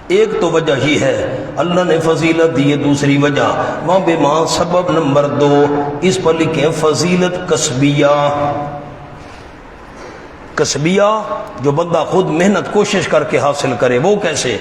ایک تو وجہ ہی ہے اللہ نے فضیلت دی ہے، دوسری وجہ وہاں بے ماں، سبب نمبر دو، اس پر لکھیں فضیلت کسبیہ، کسبیہ جو بندہ خود محنت کوشش کر کے حاصل کرے، وہ کیسے؟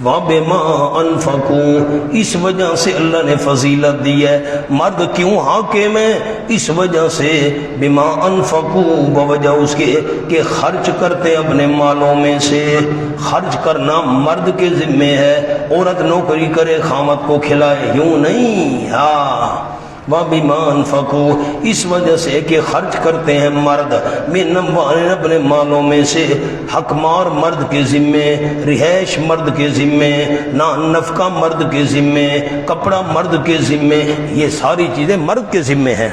وَبِمَا أَنفَقُوا، اس وجہ سے اللہ نے فضیلت دی ہے۔ مرد کیوں حاکم ہے؟ اس وجہ سے بما انفقوا، بوجہ اس کے کہ خرچ کرتے اپنے مالوں میں سے، خرچ کرنا مرد کے ذمہ ہے، عورت نوکری کرے خامد کو کھلائے، یوں نہیں، ہاں وَبِمَا أَنفَقُوا، اس وجہ سے کہ خرچ کرتے ہیں مرد، مِنْ أَمْوَالِهِمْ، اپنے مالوں میں سے، حق مار مرد کے ذمے، رہائش مرد کے ذمے، نفقہ مرد کے ذمے، کپڑا مرد کے ذمے، یہ ساری چیزیں مرد کے ذمے ہیں۔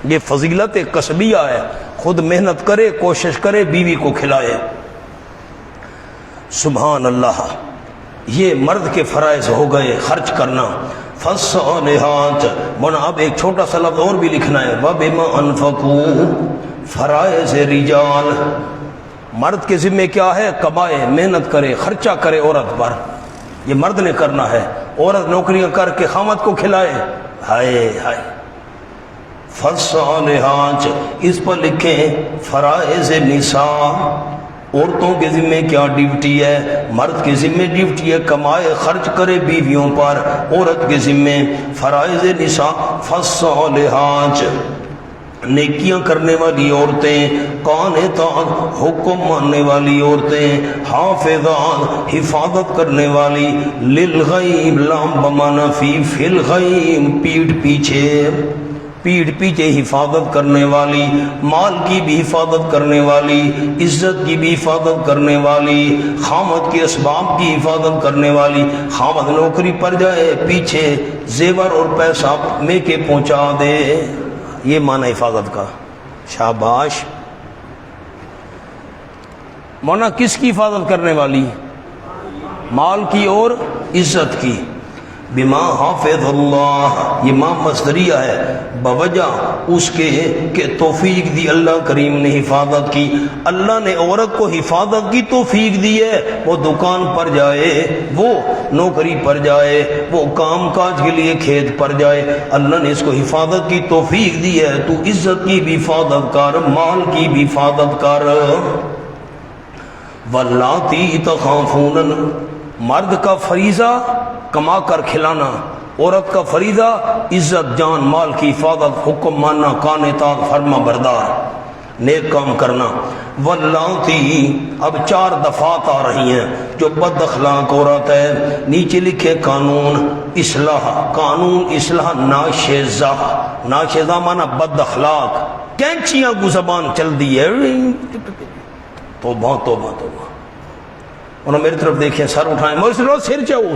یہ فضیلت کسبیہ ہے، خود محنت کرے، کوشش کرے، بیوی کو کھلائے۔ سبحان اللہ، یہ مرد کے فرائض ہو گئے، خرچ کرنا۔ فالصالحات، مونا اب ایک چھوٹا سا لفظ اور بھی لکھنا ہے، وَبِمَا أَنفَقُوا، فرائض رجال، مرد کے ذمہ کیا ہے؟ کمائے، محنت کرے، خرچہ کرے عورت پر، یہ مرد نے کرنا ہے، عورت نوکریاں کر کے خامد کو کھلائے، ہائے ہائے۔ فالصالحات، اس پر لکھیں فرائض نساء، عورتوں کے ذمہ کیا ڈیوٹی ہے؟ مرد کے ذمہ ڈیوٹی ہے کمائے، خرچ کرے بیویوں پر، عورت کے ذمہ فرائض نساء۔ فالصالحات، نیکیاں کرنے والی عورتیں، قانتات، حکم ماننے والی عورتیں، حافظات، حفاظت کرنے والی، للغیب، لام بمانا فی، فی الغیب، پیٹھ پیچھے، پیٹھ پیچھے حفاظت کرنے والی، مال کی بھی حفاظت کرنے والی، عزت کی بھی حفاظت کرنے والی، خامد کے اسباب کی حفاظت کرنے والی۔ خامد نوکری پر جائے، پیچھے زیور اور پیسہ میں کے پہنچا دے، یہ معنی حفاظت کا۔ شاباش۔ مونا کس کی حفاظت کرنے والی؟ مال کی اور عزت کی۔ بما حافظ اللہ، یہ ماں مصدریہ ہے، بوجہ اس کے کہ توفیق دی اللہ کریم نے حفاظت کی۔ اللہ نے عورت کو حفاظت کی توفیق دی ہے، وہ دکان پر جائے، وہ نوکری پر جائے، وہ کام کاج کے لیے کھیت پر جائے، اللہ نے اس کو حفاظت کی توفیق دی ہے۔ تو عزت کی بھی حفاظت کر، مال کی بھی حفاظت کر۔ واللاتی تخافون، مرد کا فریضہ کما کر کھلانا، عورت کا فریضہ عزت جان مال کی حفاظت، حکم ماننا، قانتات فرما بردار، نیک کام کرنا۔ واللاتی، اب 4 دفعات آ رہی ہیں جو بد اخلاق عورت ہے، نیچے لکھے قانون اصلاح، قانون اصلاح ناشیزہ، ناشیزہ مانا بد اخلاق، کینچیاں کو زبان چل دی ہے، توبہ توبہ توبہ۔ انہوں میری طرف دیکھیں، سر اٹھائیں، مجھ سے سر چاہو۔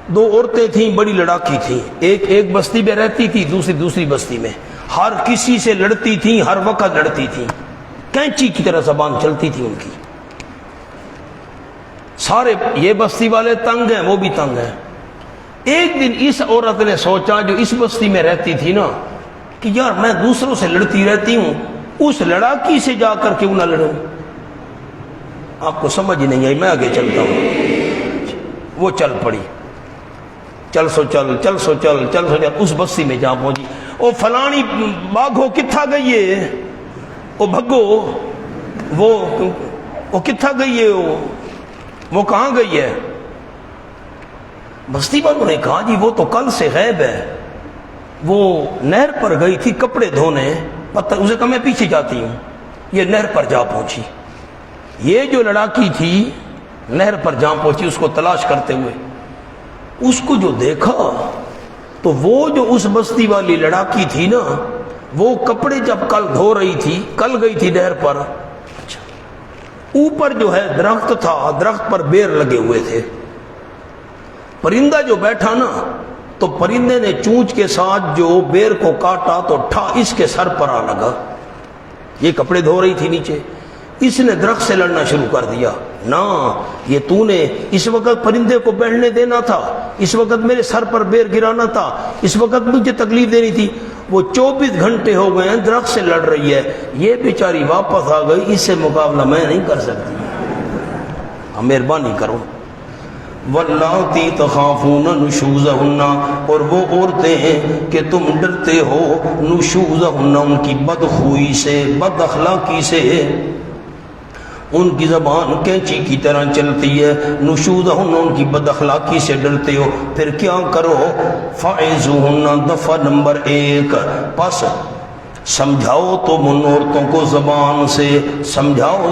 2 عورتیں تھیں، بڑی لڑاکی تھیں، ایک بستی میں رہتی تھی، دوسری بستی میں، ہر کسی سے لڑتی تھیں، ہر وقت لڑتی تھیں، کینچی کی طرح زبان چلتی تھی ان کی۔ سارے یہ بستی والے تنگ ہیں، وہ بھی تنگ ہیں۔ ایک دن اس عورت نے سوچا جو اس بستی میں رہتی تھی نا، کہ یار میں دوسروں سے لڑتی رہتی ہوں، اس لڑاکی سے جا کر کیوں نہ لڑوں۔ آپ کو سمجھ ہی نہیں آئی، میں آگے چلتا ہوں۔ وہ چل پڑی، چل سو چل اس بستی میں جا پہنچی۔ او فلانی باغو کتھا گئی ہے، او بھگو، وہ کتھا گئی ہے، وہ کہاں گئی ہے؟ بستی والوں نے کہا جی وہ تو کل سے غائب ہے، وہ نہر پر گئی تھی کپڑے دھونے، پتہ اسے کہا میں پیچھے جاتی ہوں۔ یہ نہر پر جا پہنچی، یہ جو لڑاکی تھی نہر پر جا پہنچی اس کو تلاش کرتے ہوئے۔ اس کو جو دیکھا تو وہ جو اس بستی والی لڑاکی تھی نا، وہ کپڑے جب کل دھو رہی تھی، کل گئی تھی نہر پر، اچھا اوپر جو ہے درخت تھا، درخت پر بیر لگے ہوئے تھے، پرندہ جو بیٹھا نا تو پرندے نے چونچ کے ساتھ جو بیر کو کاٹا تو ٹھا اس کے سر پر آ لگا۔ یہ کپڑے دھو رہی تھی نیچے، اس نے درخت سے لڑنا شروع کر دیا، نا یہ تو نے اس وقت پرندے کو بیٹھنے دینا تھا، اس وقت میرے سر پر بیر گرانا تھا، اس وقت مجھے تکلیف دینی تھی۔ وہ 24 گھنٹے ہو گئے ہیں درخت سے لڑ رہی ہے، یہ بیچاری واپس آ گئی، اس سے مقابلہ میں نہیں کر سکتی، مہربانی کرو۔ واللاتی تخافون نشوزہن، اور وہ عورتیں ہیں کہ تم ڈرتے ہو نشوزہن ان کی بدخوئی سے، بد اخلاقی سے، ان کی زبان کینچی کی طرح چلتی ہے، نشوزہن ان کی بد اخلاقی سے ڈرتے ہو، پھر کیا کرو؟ فعظوہن، دفعہ نمبر 1، پس سمجھاؤ تم ان عورتوں کو زبان سے، سمجھاؤ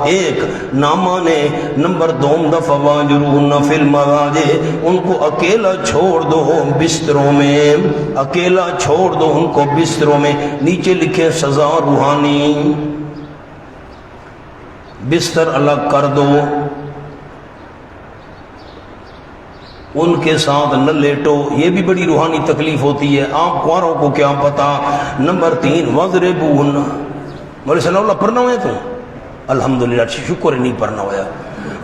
1، نہ مانے، نمبر 2 دفعہ واجروہن فی المضاجع، ان کو اکیلا چھوڑ دو بستروں میں، اکیلا چھوڑ دو ان کو بستروں میں۔ نیچے لکھے سزا روحانی، بستر الگ کر دو، ان کے ساتھ نہ لیٹو، یہ بھی بڑی روحانی تکلیف ہوتی ہے، آپ کواروں کو کیا پتا۔ نمبر 3 وضربوہن، مولوی صلی اللہ پڑھنا ہوئے تو الحمدللہ، شکر نہیں پڑھنا ہویا،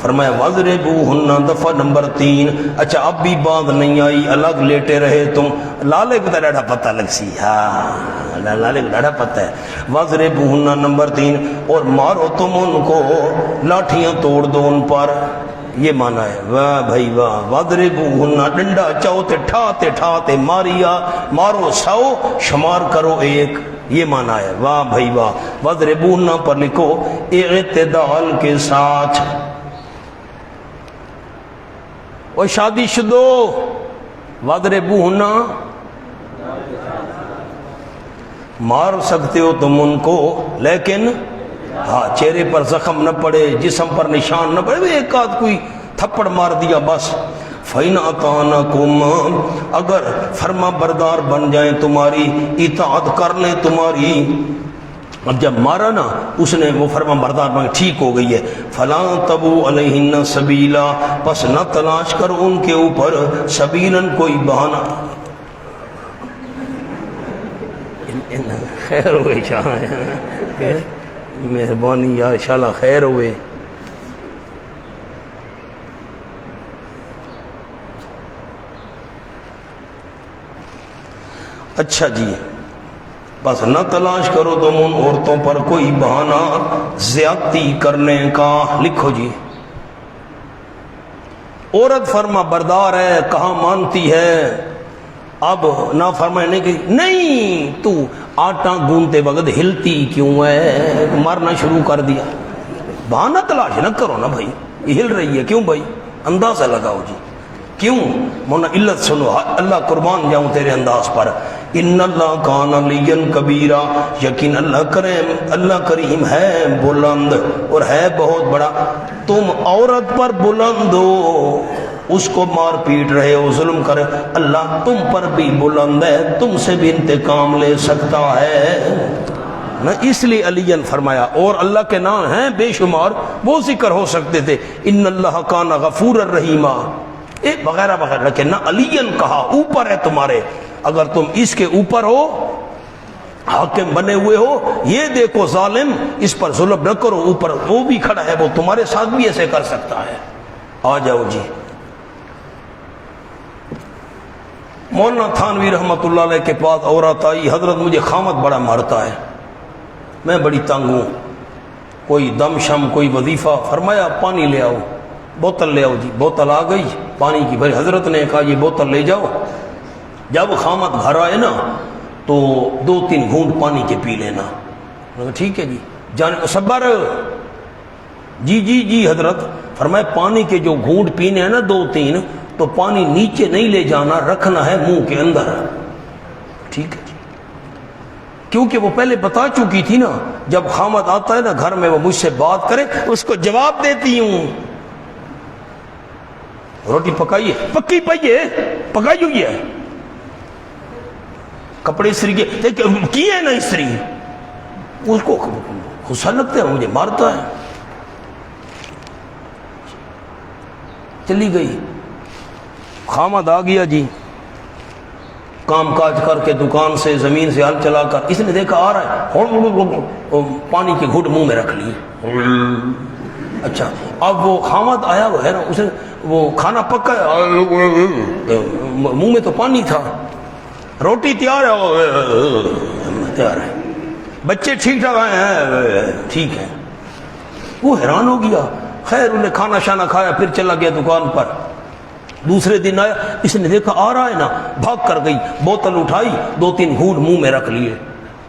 فرمایا وضربوہن دفعہ نمبر 3۔ اچھا اب بھی بات نہیں آئی، الگ لیٹے رہے تم، لالے کو ڈاڑا پتہ لگ سی، ہاں لالے کو ڈاڑا پتہ ہے۔ وضربوہن نمبر 3، اور مارو تم ان کو، لاٹھیاں توڑ دو ان پر، یہ مانا ہے، واہ بھائی واہ۔ وضربوہن، ڈنڈا چاہتے ٹھاتے ماریا، مارو 100 شمار کرو 1، یہ مانا ہے، واہ بھائی واہ۔ وضربوہن پر لکھو اعتدال کے ساتھ۔ اور شادی شدو، وضربوہن مار سکتے ہو تم ان کو، لیکن ہاں چہرے پر زخم نہ پڑے، جسم پر نشان نہ پڑے، ایک آدھ کوئی تھپڑ مار دیا بس۔ فَإِنْ أَطَاعْنَكُمْ اگر فرما بردار بن جائیں تمہاری، اطاعت کر لیں تمہاری. اب جب مارا نا اس نے وہ فرما بردار بن ٹھیک ہو گئی ہے. فَلَا تَبُوا عَلَيْهِنَّ سَبِيلًا پس نہ تلاش کر ان کے اوپر سبیلاً کوئی بہانہ. خیر ہوئے شاہ مہربانی یا انشاءاللہ خیر ہوئے. اچھا جی، بس نہ تلاش کرو تم ان عورتوں پر کوئی بہانہ زیادتی کرنے کا. لکھو جی، عورت فرما بردار ہے، کہاں مانتی ہے. اب نہ فرمانے کی نہیں، تو آٹا گوندتے وقت ہلتی کیوں ہے؟ مارنا شروع کر دیا. بہانہ تلاش نہ کرو نا بھائی، یہ ہل رہی ہے کیوں بھائی؟ اندازہ لگاؤ جی کیوں. مونا علت سنو، اللہ قربان جاؤں تیرے انداز پر. ان اللہ کان علیٰ کبیرہ، یقین اللہ کریم ہے بلند اور ہے بہت بڑا. تم عورت پر بلند ہو، اس کو مار پیٹ رہے ہو، ظلم کرے، اللہ تم پر بھی بلند ہے، تم سے بھی انتقام لے سکتا ہے نا. اس لیے علی فرمایا. اور اللہ کے نام ہیں بے شمار، وہ ذکر ہو سکتے تھے. ان اللہ کان غفور الرحیم وغیرہ وغیرہ، لیکن نہ علی کہا اوپر ہے تمہارے. اگر تم اس کے اوپر ہو، حاکم بنے ہوئے ہو، یہ دیکھو ظالم، اس پر ظلم نہ کرو. اوپر وہ بھی کھڑا ہے، وہ تمہارے ساتھ بھی ایسے کر سکتا ہے. آ جاؤ جی. مولانا تھانوی رحمۃ اللہ علیہ کے پاس عورت آئی، حضرت مجھے خامد بڑا مارتا ہے، میں بڑی تنگ ہوں، کوئی دم شم کوئی وظیفہ. فرمایا پانی لے آؤ، بوتل لے آؤ جی. بوتل آ گئی پانی کی بھری. حضرت نے کہا یہ بوتل لے جاؤ. جب خامد گھر آئے نا تو 2-3 گھونٹ پانی کے پی لینا. ٹھیک ہے جی. جانے صبر جی جی جی حضرت. فرمایا پانی کے جو گھونٹ پینے ہیں نا 2-3، تو پانی نیچے نہیں لے جانا، رکھنا ہے منہ کے اندر. ٹھیک ہے جی. کیونکہ وہ پہلے بتا چکی تھی نا، جب خامد آتا ہے نا گھر میں، وہ مجھ سے بات کرے اس کو جواب دیتی ہوں. روٹی پکائیے، پکی پائیے، پکائی ہوئی ہے. کپڑے استری کیے ہیں نا استری، اس کو غصہ لگتا ہے، مجھے مارتا ہے. چلی گئی. خامد آ گیا جی، کام کاج کر کے دکان سے زمین سے ہل چلا کر. اس نے دیکھا آ رہا ہے، پانی کے گھٹ منہ میں رکھ لیے. اچھا اب وہ خامد آیا وہ ہے نا، اس نے وہ کھانا پکا، منہ میں تو پانی تھا. روٹی تیار ہے، تیار ہے، بچے ٹھیک ٹھاک ہیں، ٹھیک ہے. وہ حیران ہو گیا. خیر انہیں کھانا شانا کھایا، پھر چلا گیا دکان پر. دوسرے دن آیا، اس نے دیکھا آ رہا ہے نا، بھاگ کر گئی، بوتل اٹھائی، 2-3 گھونٹ منہ میں رکھ لیے.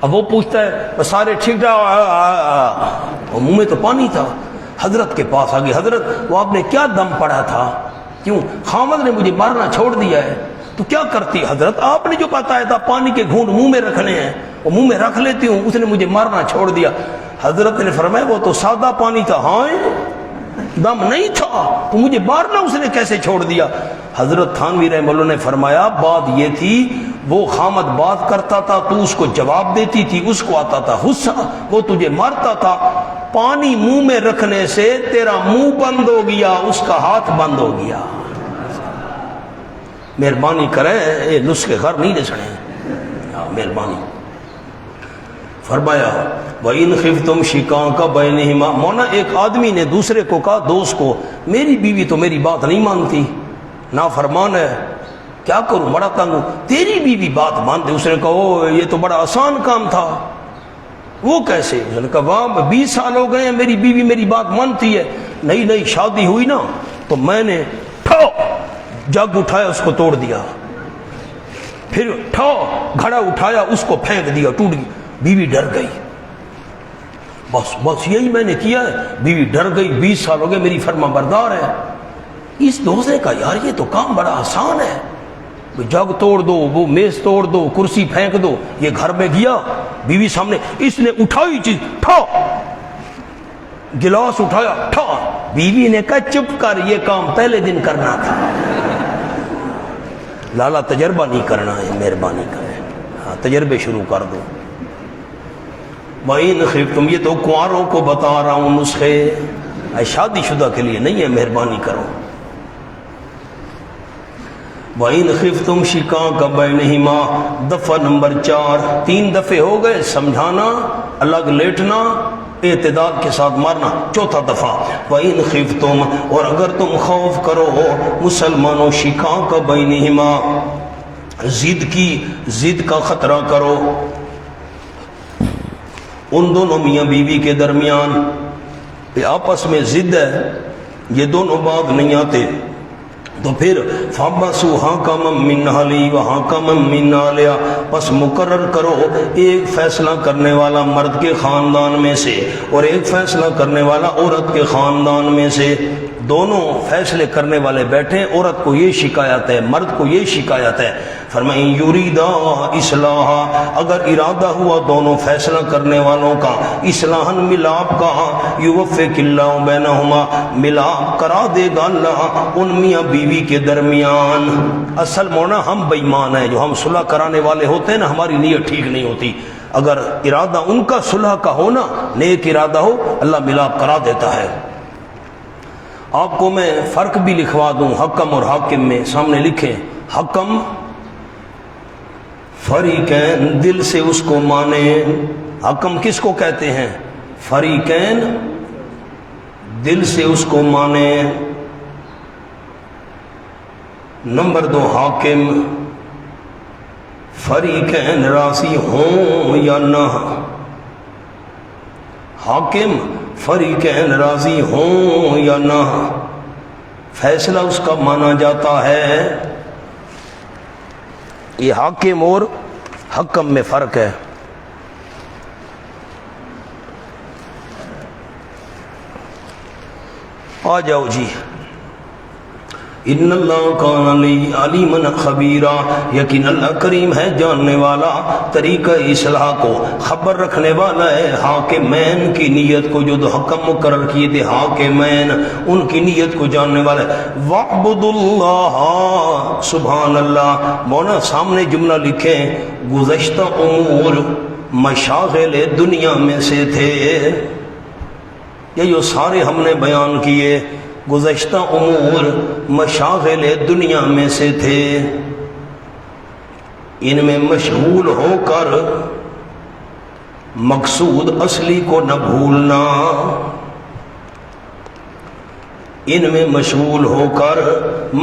اب وہ پوچھتا ہے سارے ٹھیک ٹھاک؟ وہ منہ میں تو پانی تھا. حضرت کے پاس آ گئی. حضرت وہ آپ نے کیا دم پڑا تھا؟ کیوں؟ خامد نے مجھے مارنا چھوڑ دیا ہے. تو کیا کرتی حضرت؟ آپ نے جو بتایا تھا پانی کے گھونٹ منہ میں رکھنے ہیں، وہ منہ میں رکھ لیتی ہوں، اس نے مجھے مارنا چھوڑ دیا. حضرت نے فرمایا وہ تو سادہ پانی تھا. ہاں دم نہیں تھا، تو مجھے مارنا اس نے کیسے چھوڑ دیا؟ حضرت تھانوی رحمہ اللہ نے فرمایا بات یہ تھی، وہ خامد بات کرتا تھا تو اس کو جواب دیتی تھی، اس کو آتا تھا غصہ، وہ تجھے مارتا تھا. پانی منہ میں رکھنے سے تیرا منہ بند ہو گیا، اس کا ہاتھ بند ہو گیا. مہربانی کریں، یہ نسخے گھر نہیں رسنے. مہربانی. فرمایا وَإِنْ خِفْتُمْ شِقَاقَ بَيْنِهِمَا. مونا ایک آدمی نے دوسرے کو کہا، دوست کو، میری بیوی تو میری بات نہیں مانتی، نافرمان ہے، کیا کروں، بڑا تنگ ہوں. تیری بیوی بات مانتے. اس نے کہا یہ تو بڑا آسان کام تھا. وہ کیسے؟ اس نے کہا واہ 20 سال ہو گئے ہیں میری بیوی میری بات مانتی ہے. نہیں شادی ہوئی نا تو میں نے جگ اٹھایا اس کو توڑ دیا، پھر گھڑا اٹھایا اس کو پھینک دیا، ٹوٹ گئی. بیوی ڈر گئی. بس یہی میں نے کیا ہے. بیوی ڈر گئی، 20 سال ہو گئے میری فرما بردار ہے. اس دوست نے کہا یار یہ تو کام بڑا آسان ہے، جگ توڑ دو، وہ میز توڑ دو، کرسی پھینک دو. یہ گھر میں گیا، بیوی سامنے، اس نے اٹھائی چیز، گلاس اٹھایا، بیوی نے کہا چپ کر، یہ کام پہلے دن کرنا تھا. لالا تجربہ نہیں کرنا ہے، مہربانی کریں، ہاں تجربے شروع کر دو۔ وَإِنْ خِفْتُمْ، یہ تو کنواروں کو بتا رہا ہوں نسخے، شادی شدہ کے لیے نہیں ہے، مہربانی کرو۔ وَإِنْ خِفْتُمْ شِقَاقَ بَيْنِهِمَا، دفعہ نمبر 4، 3 دفعے ہو گئے، سمجھانا، الگ لیٹنا، اعتدال کے ساتھ مارنا، چوتھا دفعہ وَإِنْ خِفْتُمْ، اور اگر تم خوف کرو مسلمانوں، شِقَاقَ بَيْنِهِمَا، ضد کا خطرہ کرو ان دونوں میاں بیوی کے درمیان، آپس میں ضد ہے، یہ دونوں بعد نہیں آتے، تو پھر فَابَّسُوا حَكَمًا مِّنْ أَهْلِهِ وَحَكَمًا مِّنْ أَهْلِهَا، پس مقرر کرو ایک فیصلہ کرنے والا مرد کے خاندان میں سے اور ایک فیصلہ کرنے والا عورت کے خاندان میں سے، دونوں فیصلے کرنے والے بیٹھے، عورت کو یہ شکایت ہے، مرد کو یہ شکایت ہے، فرمائیں یریدا اصلاح، اگر ارادہ ہوا دونوں فیصلہ کرنے والوں کا اصلاحاً ملاپ کا، یوفق اللہ بینہما، ملاپ کرا دے گا اللہ ان میاں بیوی کے درمیان۔ اصل مونا ہم بے ایمان ہیں، جو ہم صلح کرانے والے ہوتے ہیں نا، ہماری نیت ٹھیک نہیں ہوتی، اگر ارادہ ان کا صلح کا ہونا، نیک ارادہ ہو، اللہ ملاپ کرا دیتا ہے۔ آپ کو میں فرق بھی لکھوا دوں حکم اور حاکم میں، سامنے لکھیں، حکم فریقین، دل سے اس کو مانے، حکم کس کو کہتے ہیں؟ فریقین، دل سے اس کو مانے۔ نمبر 2 حاکم، فریقین راضی ہوں یا نہ، حاکم فریقین راضی ہوں یا نہ، فیصلہ اس کا مانا جاتا ہے۔ یہ حاکم اور حکم میں فرق ہے۔ آ جاؤ جی، ان اللہ کان علیما خبیرا، یقین اللہ کریم ہے، جاننے والا، طریقہ اصلاح کو خبر رکھنے والا ہے۔ حاکمین کی نیت کو، جو حکم مقرر کیے تھے حاکمین، ان کی نیت کو جاننے والا ہے۔ وَاعْبُدُوا اللَّهَ، سبحان اللہ، مونا سامنے جملہ لکھیں، گزشتہ امور مشاغل دنیا میں سے تھے، یہ جو سارے ہم نے بیان کیے گزشتہ امور مشاغل دنیا میں سے تھے، ان میں مشغول ہو کر مقصود اصلی کو نہ بھولنا، ان میں مشغول ہو کر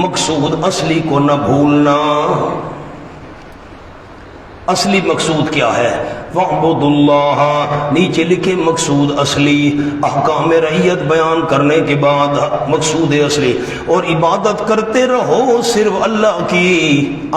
مقصود اصلی کو نہ بھولنا۔ اصلی مقصود کیا ہے؟ وَاعْبُدُوا اللَّهَ، نیچے لکھے مقصود اصلی، احکام رعیت بیان کرنے کے بعد مقصود اصلی، اور عبادت کرتے رہو صرف اللہ کی،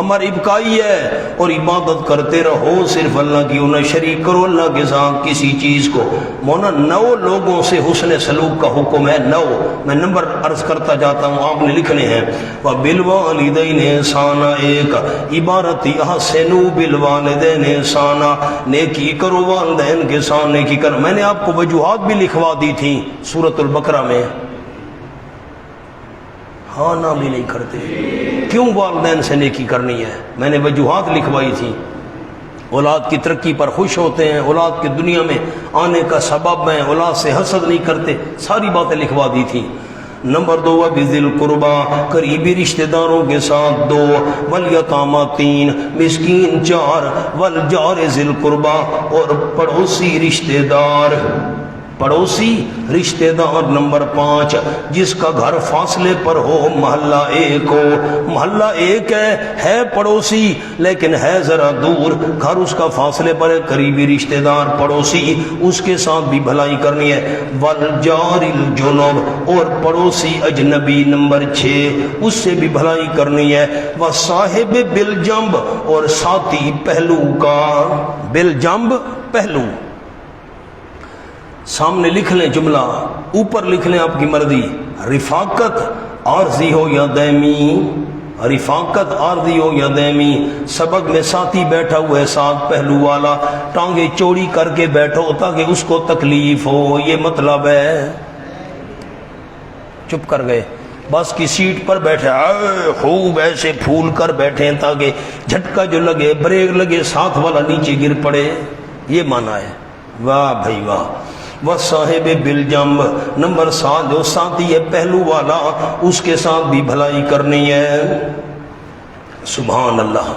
امر ابقائی ہے، اور عبادت کرتے رہو صرف اللہ کی، انہیں شریک کرو اللہ کے ساتھ کسی چیز کو۔ مونا 9 لوگوں سے حسن سلوک کا حکم ہے، 9، میں نمبر عرض کرتا جاتا ہوں، آپ نے لکھنے ہیں۔ وَبِالْوَالِدَيْنِ إِحْسَانًا، ایک عبارت احسنوا بالوالدین احسانا، نیکی کرو والدین کے ساتھ نیکی کرو۔ میں نے آپ کو وجوہات بھی لکھوا دی تھی سورۃ البقرہ میں، ہاں نہ بھی نہیں کرتے، کیوں والدین سے نیکی کرنی ہے، میں نے وجوہات لکھوائی تھی۔ اولاد کی ترقی پر خوش ہوتے ہیں، اولاد کے دنیا میں آنے کا سبب ہیں، اولاد سے حسد نہیں کرتے، ساری باتیں لکھوا دی تھی۔ نمبر 2 وَبِذِي الْقُرْبَى، قریبی رشتہ داروں کے ساتھ 2، وَالْيَتَامَى 3، مسکین 4، وَالْجَارِ ذِي الْقُرْبَى، اور پڑوسی رشتہ دار، پڑوسی رشتہ دار نمبر 5، جس کا گھر فاصلے پر ہو، محلہ 1 ہو، محلہ 1 ہے پڑوسی لیکن ہے ذرا دور، گھر اس کا فاصلے پر ہے، قریبی رشتہ دار پڑوسی، اس کے ساتھ بھی بھلائی کرنی ہے۔ والجار الجنب، اور پڑوسی اجنبی نمبر 6، اس سے بھی بھلائی کرنی ہے۔ وصاحب بالجنب، اور ساتھی پہلو کا، بالجنب پہلو، سامنے لکھ لیں جملہ، اوپر لکھ لیں آپ کی مرضی، رفاقت عارضی ہو یا دائمی، رفاقت عارضی ہو یا دائمی، سبق میں ساتھی بیٹھا ہوا ہے ساتھ پہلو والا، ٹانگیں چوڑی کر کے بیٹھو تاکہ اس کو تکلیف ہو، یہ مطلب ہے۔ چپ کر گئے، بس کی سیٹ پر بیٹھے خوب ایسے پھول کر بیٹھے تاکہ جھٹکا جو لگے بریک لگے ساتھ والا نیچے گر پڑے، یہ معنی ہے۔ واہ بھائی واہ۔ وہ صاحب بالجنب، نمبر 7 جو ساتھی ہے پہلو والا، اس کے ساتھ بھی بھلائی کرنی ہے۔ سبحان اللہ۔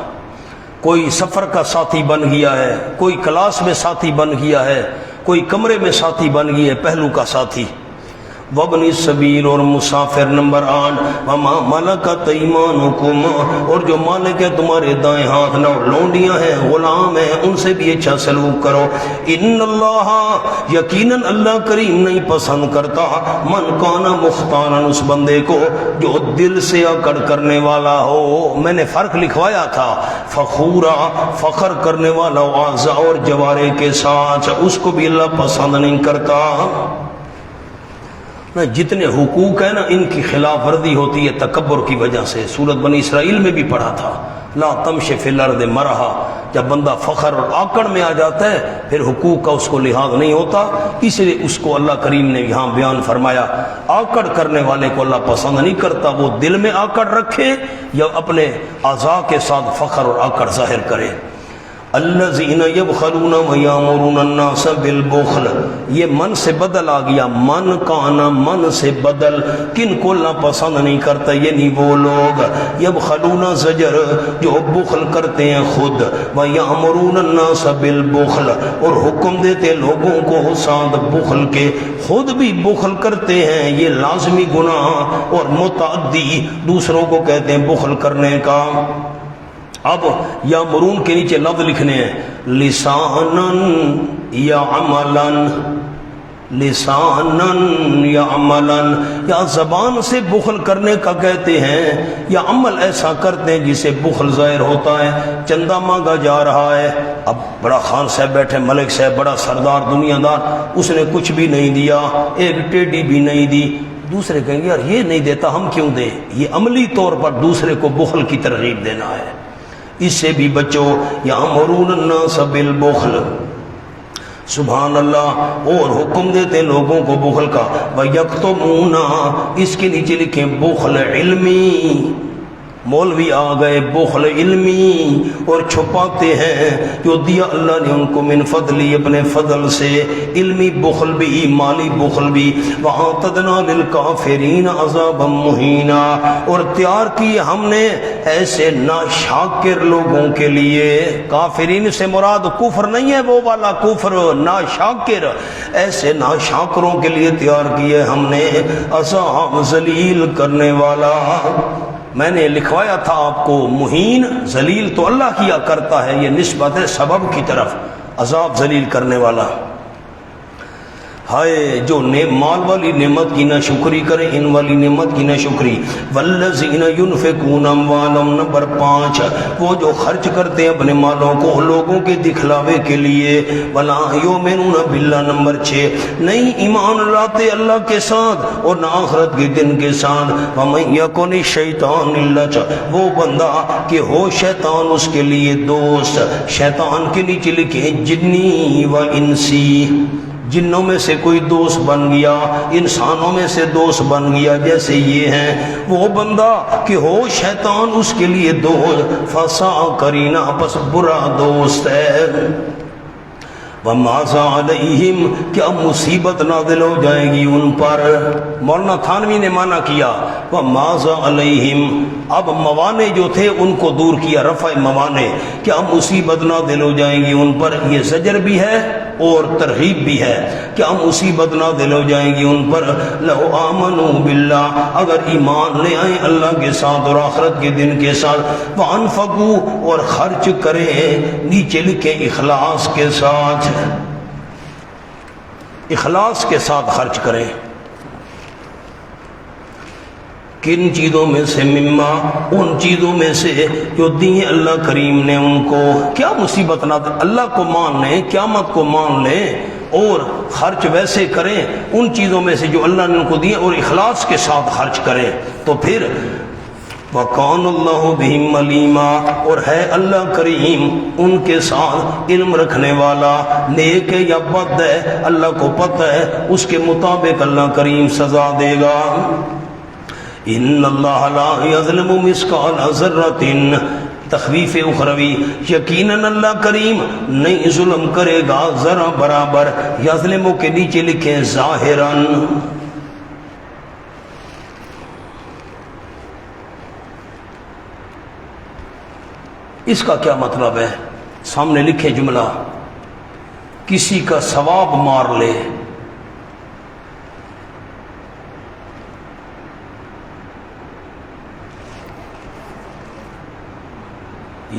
کوئی سفر کا ساتھی بن گیا ہے، کوئی کلاس میں ساتھی بن گیا ہے، کوئی کمرے میں ساتھی بن گیا ہے، پہلو کا ساتھی۔ وابن السبیل اور مسافر، نمبر 8 وما ملکت ایمانکم، اور جو مالک ہے تمہارے دائیں ہاتھ نہ، لونڈیاں ہیں، غلام ہیں، ان سے بھی اچھا سلوک کرو۔ ان اللہ، یقیناً اللہ کریم نہیں پسند کرتا، من کانا مختانا، اس بندے کو جو دل سے اکڑ کرنے والا ہو۔ میں نے فرق لکھوایا تھا، فخورا فخر کرنے والا، اعضاء اور جوارے کے ساتھ، اس کو بھی اللہ پسند نہیں کرتا۔ جتنے حقوق ہیں نا ان کی خلاف ورزی ہوتی ہے تکبر کی وجہ سے۔ سورۃ بنی اسرائیل میں بھی پڑھا تھا، لا تمشِ فی الارض مرحا۔ جب بندہ فخر اور آکڑ میں آ جاتا ہے پھر حقوق کا اس کو لحاظ نہیں ہوتا، اس لیے اس کو اللہ کریم نے یہاں بیان فرمایا، آکڑ کرنے والے کو اللہ پسند نہیں کرتا، وہ دل میں آکڑ رکھے یا اپنے اعضاء کے ساتھ فخر اور آکڑ ظاہر کرے۔ الذین یبخلون ویامرون الناس بالبخل، یہ من سے بدل آ گیا، من کانا، من سے بدل، کن کو اللہ پسند نہیں کرتا، یعنی وہ لوگ یبخلون زجر جو بخل کرتے ہیں خود، ویامرون الناس بالبخل اور حکم دیتے لوگوں کو ساتھ بخل کے، خود بھی بخل کرتے ہیں، یہ لازمی گناہ اور متعدی دوسروں کو کہتے ہیں بخل کرنے کا۔ اب یا مرون کے نیچے لفظ لکھنے ہیں، لسانن یا عملن، لسانن یا عملن، یا زبان سے بخل کرنے کا کہتے ہیں یا عمل ایسا کرتے ہیں جسے بخل ظاہر ہوتا ہے۔ چندہ مانگا جا رہا ہے، اب بڑا خان صاحب بیٹھے، ملک صاحب بڑا سردار دنیا دار، اس نے کچھ بھی نہیں دیا، ایک ٹیڈی بھی نہیں دی، دوسرے کہیں گے یار یہ نہیں دیتا ہم کیوں دیں، یہ عملی طور پر دوسرے کو بخل کی ترغیب دینا ہے، اس سے بھی بچو۔ یامرون الناس بالبخل، سبحان اللہ، اور حکم دیتے لوگوں کو بخل کا۔ ویکتمون، اس کے نیچے لکھیں بخل علمی، مولوی آ گئے، بخل علمی، اور چھپاتے ہیں جو دیا اللہ نے ان کو من فضلی، اپنے فضل سے، علمی بخل بھی، مالی بخل بھی۔ وَأَعْتَدْنَا لِلْكَافِرِينَ عَذَابًا مُهِينًا، اور تیار کی ہم نے ایسے ناشاکر لوگوں کے لیے، کافرین سے مراد کفر نہیں ہے وہ والا کفر، ناشاکر، ایسے ناشاکروں کے لیے تیار کیے ہم نے عذاب ذلیل کرنے والا۔ میں نے لکھوایا تھا آپ کو، مہین ذلیل تو اللہ کیا کرتا ہے، یہ نسبت ہے سبب کی طرف، عذاب ذلیل کرنے والا۔ ہائے جو مال والی نعمت کی نہ شکری کرے، ان والی نعمت کی نہ شکری۔ والذین ينفقون اموالهم، نمبر 5 وہ جو خرچ کرتے ہیں اپنے مالوں کو لوگوں کے دکھلاوے کے لیے۔ ولا یؤمنون باللہ، نمبر 6 نہیں ایمان لاتے اللہ کے ساتھ اور نہ آخرت کے دن کے ساتھ۔ ومن یکن الشیطان الا، وہ بندہ کہ ہو شیطان اس کے لیے دوست، شیطان کے نیچے لکھے جنی و انسی، جنوں میں سے کوئی دوست بن گیا، انسانوں میں سے دوست بن گیا، جیسے یہ ہیں، وہ بندہ کہ ہو شیطان اس کے لیے دوست، فسا کرینا، پس برا دوست ہے۔ وَمَاذَا عَلَيْهِمْ، کیا مصیبت نازل ہو جائے گی ان پر۔ مولانا تھانوی نے معنی کیا وَمَاذَا عَلَيْهِمْ، اب موانع جو تھے ان کو دور کیا، رفع موانع، کیا مصیبت نازل ہو جائیں گی ان پر، یہ زجر بھی ہے اور ترغیب بھی ہے، کیا مصیبت نازل ہو جائیں گی ان پر۔ لو آمنوا باللہ، اگر ایمان لے آئیں اللہ کے ساتھ اور آخرت کے دن کے ساتھ۔ وانفقوا، اور خرچ کریں، نیچے لکھیں اخلاص کے ساتھ، اخلاص کے ساتھ خرچ کریں۔ کن چیزوں میں سے؟ مما، ان چیزوں میں سے جو دی اللہ کریم نے ان کو۔ کیا مصیبت نہ، اللہ کو مان لیں، قیامت کو مان لیں اور خرچ ویسے کریں ان چیزوں میں سے جو اللہ نے ان کو دی، اور اخلاص کے ساتھ خرچ کریں، تو پھر وَقَانَ اللَّهُ بِهِمْ عَلِيمًا، اور ہے اللہ کریم ان کے ساتھ علم رکھنے والا، نیک ہے یا بد ہے اللہ کو پتہ ہے، اس کے مطابق اللہ کریم سزا دے گا۔ ان اللہ لا یظلم مثقال ذرۃ، تخویف اخروی، یقیناً اللہ کریم نہیں ظلم کرے گا ذرا برابر، یظلم کے نیچے لکھیں ظاہراً۔ اس کا کیا مطلب ہے؟ سامنے لکھے جملہ، کسی کا ثواب مار لے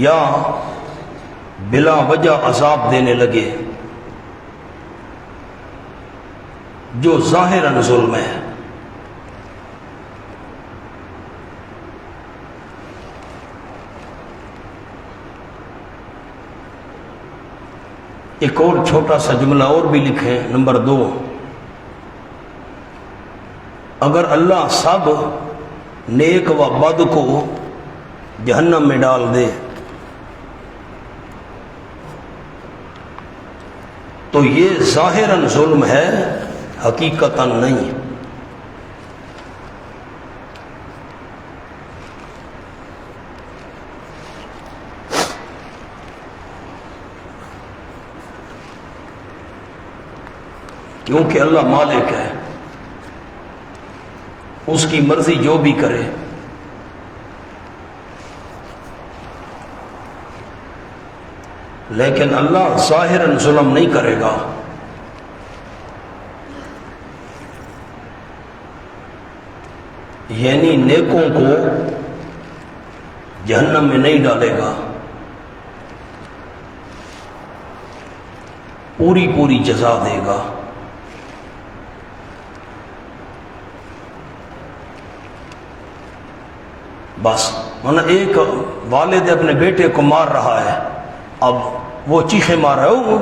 یا بلا وجہ عذاب دینے لگے، جو ظاہراً ظلم ہے۔ ایک اور چھوٹا سا جملہ اور بھی لکھیں، نمبر 2، اگر اللہ سب نیک و بد کو جہنم میں ڈال دے تو یہ ظاہراً ظلم ہے، حقیقتاً نہیں۔ کیونکہ اللہ مالک ہے، اس کی مرضی جو بھی کرے۔ لیکن اللہ ظاہراً ظلم نہیں کرے گا۔ یعنی نیکوں کو جہنم میں نہیں ڈالے گا، پوری جزا دے گا۔ بس مانا ایک والد اپنے بیٹے کو مار رہا ہے، اب وہ چیخے مار رہا ہے،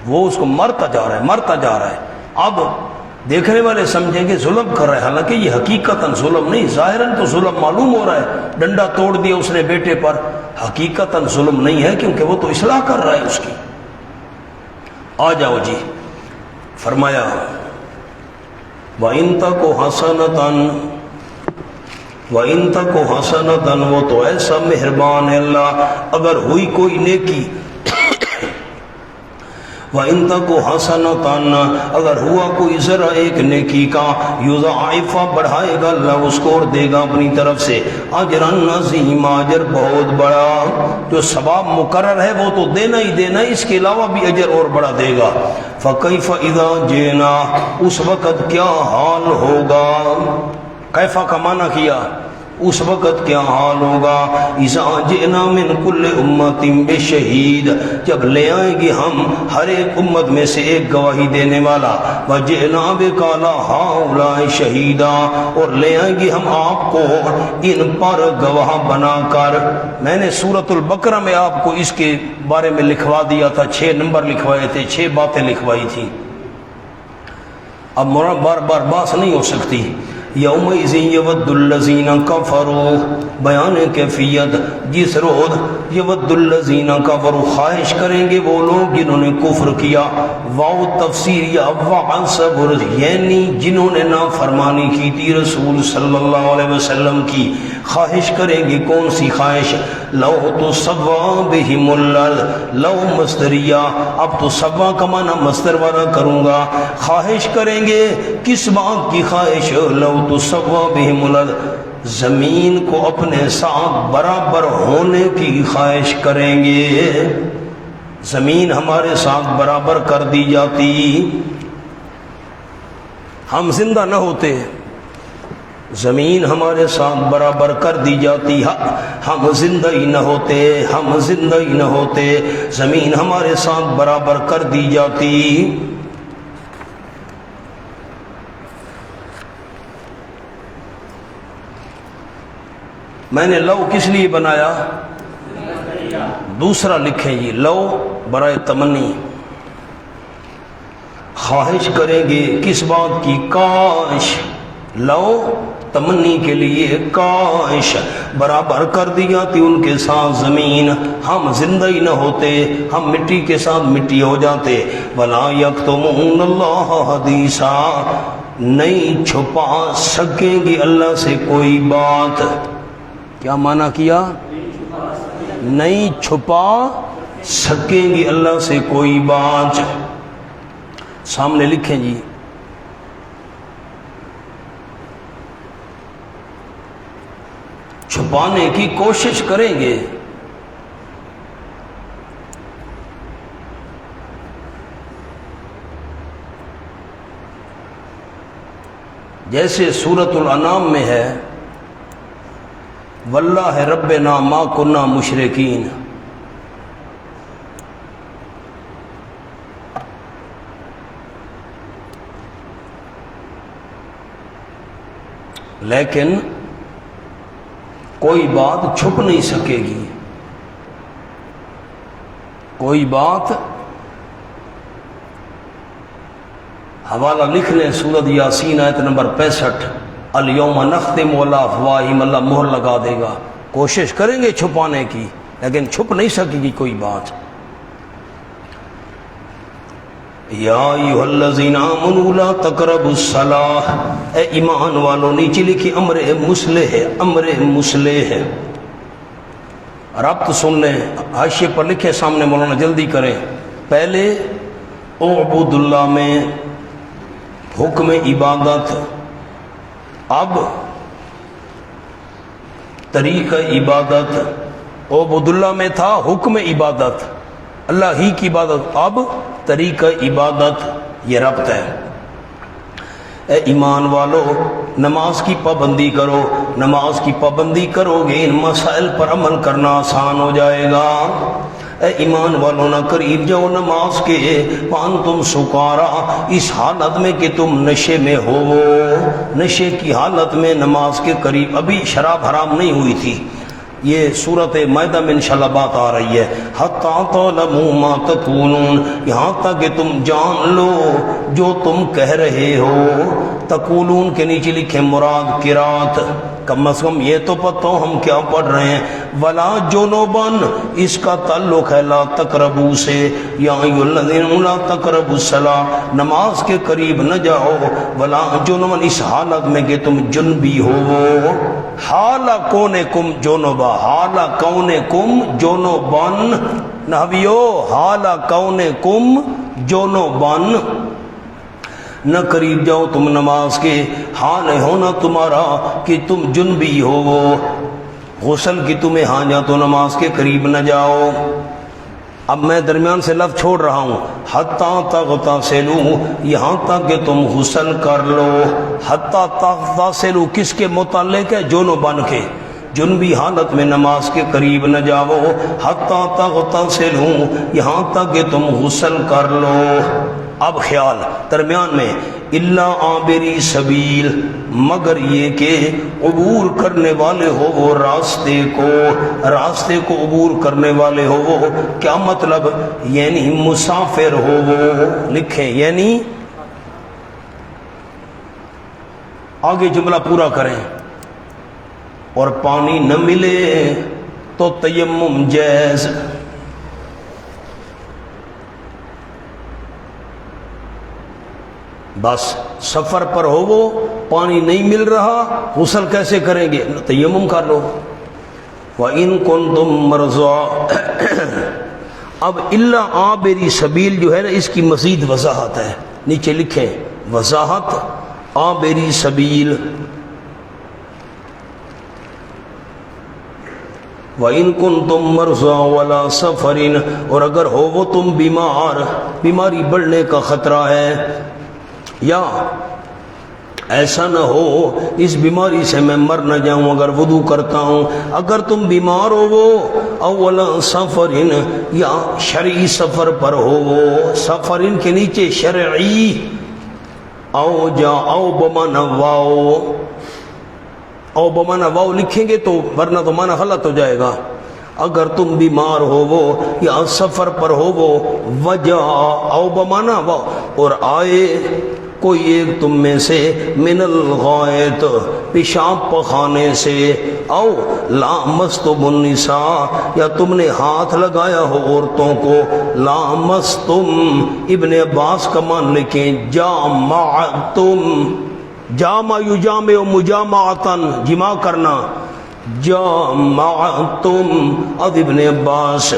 وہ اس کو مرتا جا رہا ہے، اب دیکھنے والے سمجھیں گے ظلم کر رہا ہے، حالانکہ یہ حقیقتاً ظلم نہیں، ظاہراً تو ظلم معلوم ہو رہا ہے، ڈنڈا توڑ دیا اس نے بیٹے پر، حقیقتاً ظلم نہیں ہے کیونکہ وہ تو اصلاح کر رہا ہے اس کی۔ آ جاؤ جی، فرمایا وَإِن تَكُ حَسَنَةً، وَإِن تَكُ حَسَنَةً، وہ تو ایسا مہربان ہے اللہ، اگر ہوئی کوئی نیکی، وَإِن تَكُ حَسَنَةً، اگر ہوا کوئی ذرا ایک نیکی کا، یضاعفا، بڑھائے گا اللہ اس کو اور دے گا اپنی طرف سے اجرًا عظیما، اجر بہت بڑا۔ جو ثواب مقرر ہے وہ تو دینا ہی دینا، اس کے علاوہ بھی اجر اور بڑا دے گا۔ فَكَيْفَ إِذَا جِئْنَا، اس وقت کیا حال ہوگا، کیفا کا معنی کیا، اس وقت کیا حال ہوگا، اذا جئنا من کل امت بشہید، جب لے آئیں گے ہم ہر ایک امت میں سے ایک گواہی دینے والا، وجئنا بک علی ہؤلاء شہیدا، اور لے آئیں گے ہم آپ کو ان پر گواہ بنا کر۔ میں نے سورۃ البقرہ میں آپ کو اس کے بارے میں لکھوا دیا تھا، 6 نمبر لکھوائے تھے، 6 باتیں لکھوائی تھی، اب بار بار بات نہیں ہو سکتی۔ یومئذ یود الذین کفروا، بیان کیفیت، جس روز یود الذین کفروا، خواہش کریں گے وہ لوگ جنہوں نے کفر کیا، واو تفسیر یا وعن صبر، یعنی جنہوں نے نافرمانی کی تھی رسول صلی اللہ علیہ وسلم کی، خواہش کریں گے، کون سی خواہش، لو تسوا بہم الارض، لو مصدریہ، اب تو سوا کا معنی مصدر والا کروں گا، خواہش کریں گے، کس بات کی خواہش، لو تسوا بہم الارض، زمین کو اپنے ساتھ برابر ہونے کی خواہش کریں گے، زمین ہمارے ساتھ برابر کر دی جاتی، ہم زندہ نہ ہوتے، زمین ہمارے ساتھ برابر کر دی جاتی، ہم زندہ ہی نہ ہوتے، ہم زندہ ہی نہ ہوتے، زمین ہمارے ساتھ برابر کر دی جاتی۔ میں نے لو کس لیے بنایا، دوسرا لکھیں جی، لو برائے تمنی، خواہش کریں گے کس بات کی، کاش، لو تمنی کے لیے، کاش برابر کر دی جاتی ان کے ساتھ زمین، ہم زندہ ہی نہ ہوتے، ہم مٹی کے ساتھ مٹی ہو جاتے، وَلَا يَكْتُمُونَ اللَّهَ حَدِيثًا، نہیں چھپا سکیں گی اللہ سے کوئی بات. کیا معنی کیا؟ نہیں چھپا سکیں گی اللہ سے کوئی بات. سامنے لکھیں جی چھپانے کی کوشش کریں گے. جیسے سورۃ الانعام میں ہے واللہ ربنا ما کنا مشرکین. لیکن کوئی بات چھپ نہیں سکے گی. کوئی بات حوالہ لکھ لیں سورۃ یاسین آیت نمبر 65 الیوم نختم علی افواہہم. اللہ مہر لگا دے گا. کوشش کریں گے چھپانے کی لیکن چھپ نہیں سکے گی کوئی بات. یا ایھا الذین آمنوا لا تقربوا الصلاۃ. اے ایمان والو نیچے لکھی امر مصلح ہے. امر مصلح ہے. ربط سن لیں حاشیے پر لکھے سامنے مولانا جلدی کریں. پہلے اعبد اللہ میں حکم عبادت. اب طریقہ عبادت. اعبد اللہ میں تھا حکم عبادت اللہ ہی کی عبادت. اب طریقہ عبادت. یہ ربط ہے. اے ایمان والو نماز کی پابندی کرو. نماز کی پابندی کرو گے ان مسائل پر عمل کرنا آسان ہو جائے گا. اے ایمان والو نہ قریب جاؤ نماز کے وانتم سکارا اس حالت میں کہ تم نشے میں ہو. نشے کی حالت میں نماز کے قریب. ابھی شراب حرام نہیں ہوئی تھی. یہ سورۃ مائدہ میں انشاءاللہ بات آ رہی ہے. حتی تعلموا ما تقولون. یہاں تک کہ تم جان لو جو تم کہہ رہے ہو. تقولون کے نیچے لکھے مراد قرات. کم از کم یہ تو پتہ ہم کیا پڑھ رہے ہیں. ولا جنوبن اس کا تعلق ہے لا تقربوا سے. یا ایھا الذین لا تقربوا الصلاۃ نماز کے قریب نہ جاؤ. ولا جنوبن اس حالت میں کہ تم جنبی ہو. حال کونکم جنبا. حال کونکم جنبن. نحویو حال کونکم جنبن. نہ قریب جاؤ تم نماز کے حال ہونا تمہارا کہ تم جنبی ہو. غسل کی تمہیں حاجت تو نماز کے قریب نہ جاؤ. اب میں درمیان سے لفظ چھوڑ رہا ہوں. حتی تغتسلوا یہاں تک کہ تم غسل کر لو. حتی تغتسلوا کس کے متعلق ہے؟ جنوبن کے. جنبی حالت میں نماز کے قریب نہ جاؤ. حتی تغتسلوا یہاں تک کہ تم غسل کر لو. اب خیال درمیان میں الا عابری سبیل مگر یہ کہ عبور کرنے والے ہو وہ راستے کو عبور کرنے والے ہو وہ. کیا مطلب؟ یعنی مسافر ہو وہ. لکھیں یعنی آگے جملہ پورا کریں. اور پانی نہ ملے تو تیمم جائز. بس سفر پر ہو وہ پانی نہیں مل رہا غسل کیسے کریں گے؟ تیمم کر لو. وَإِن كُنتُم مَّرْضَىٰ اب الا عابری سبیل جو ہے نا اس کی مزید وضاحت ہے. نیچے لکھیں وضاحت عابری سبیل. وَإِن كُنتُم مَّرْضَىٰ وَلَا سَفَرٍ اور اگر ہو وہ تم بیمار بیماری بڑھنے کا خطرہ ہے یا ایسا نہ ہو اس بیماری سے میں مر نہ جاؤں اگر وضو کرتا ہوں. اگر تم بیمار ہو وہ اولا سفرین یا شرعی سفر پر ہو وہ. سفرین کے نیچے شرعی او جا او بمانا واو. او بمانا واو لکھیں گے تو ورنہ تو معنی غلط ہو جائے گا. اگر تم بیمار ہو وہ یا سفر پر ہو وہ وجہ او بمانا واو اور آئے کوئی ایک تم میں سے من الغائط پیشاب پخانے سے او لامستم النساء یا تم نے ہاتھ لگایا ہو عورتوں کو. لامستم ابن عباس کا مان لکھیں جامعتم جامع یجامع مجامعتن، جمع کرنا، جامعتم، اد ابن عباس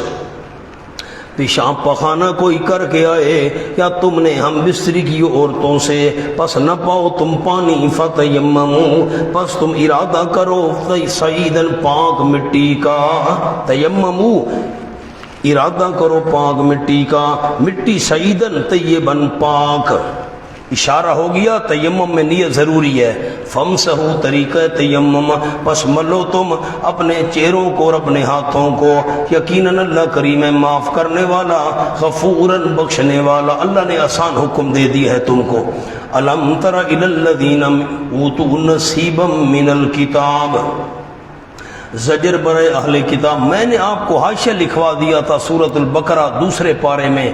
پیشاب پخانہ کوئی کر کے آئے یا تم نے ہم بستری کی عورتوں سے، پس نہ پاؤ تم پانی، فتیمموا، پس تم ارادہ کرو، سعیدن، پاک مٹی کا، تیمموا، ارادہ کرو پاک مٹی کا، مٹی سعیدن طیبن، پاک، اشارہ ہو گیا تیمم میں نیت ضروری ہے۔ فمسحوا، طریقہ تیمم، پس ملو تم اپنے چہروں کو اور اپنے ہاتھوں کو، یقیناً اللہ کریم ہے، معاف کرنے والا، غفوراً، بخشنے والا۔ اللہ نے آسان حکم دے دیا ہے تم کو۔ الم تر الی الذین اوتوا نصیبا من الکتاب، زجر برائے اہل کتاب۔ میں نے آپ کو حاشیہ لکھوا دیا تھا سورۃ البقرہ دوسرے پارے میں،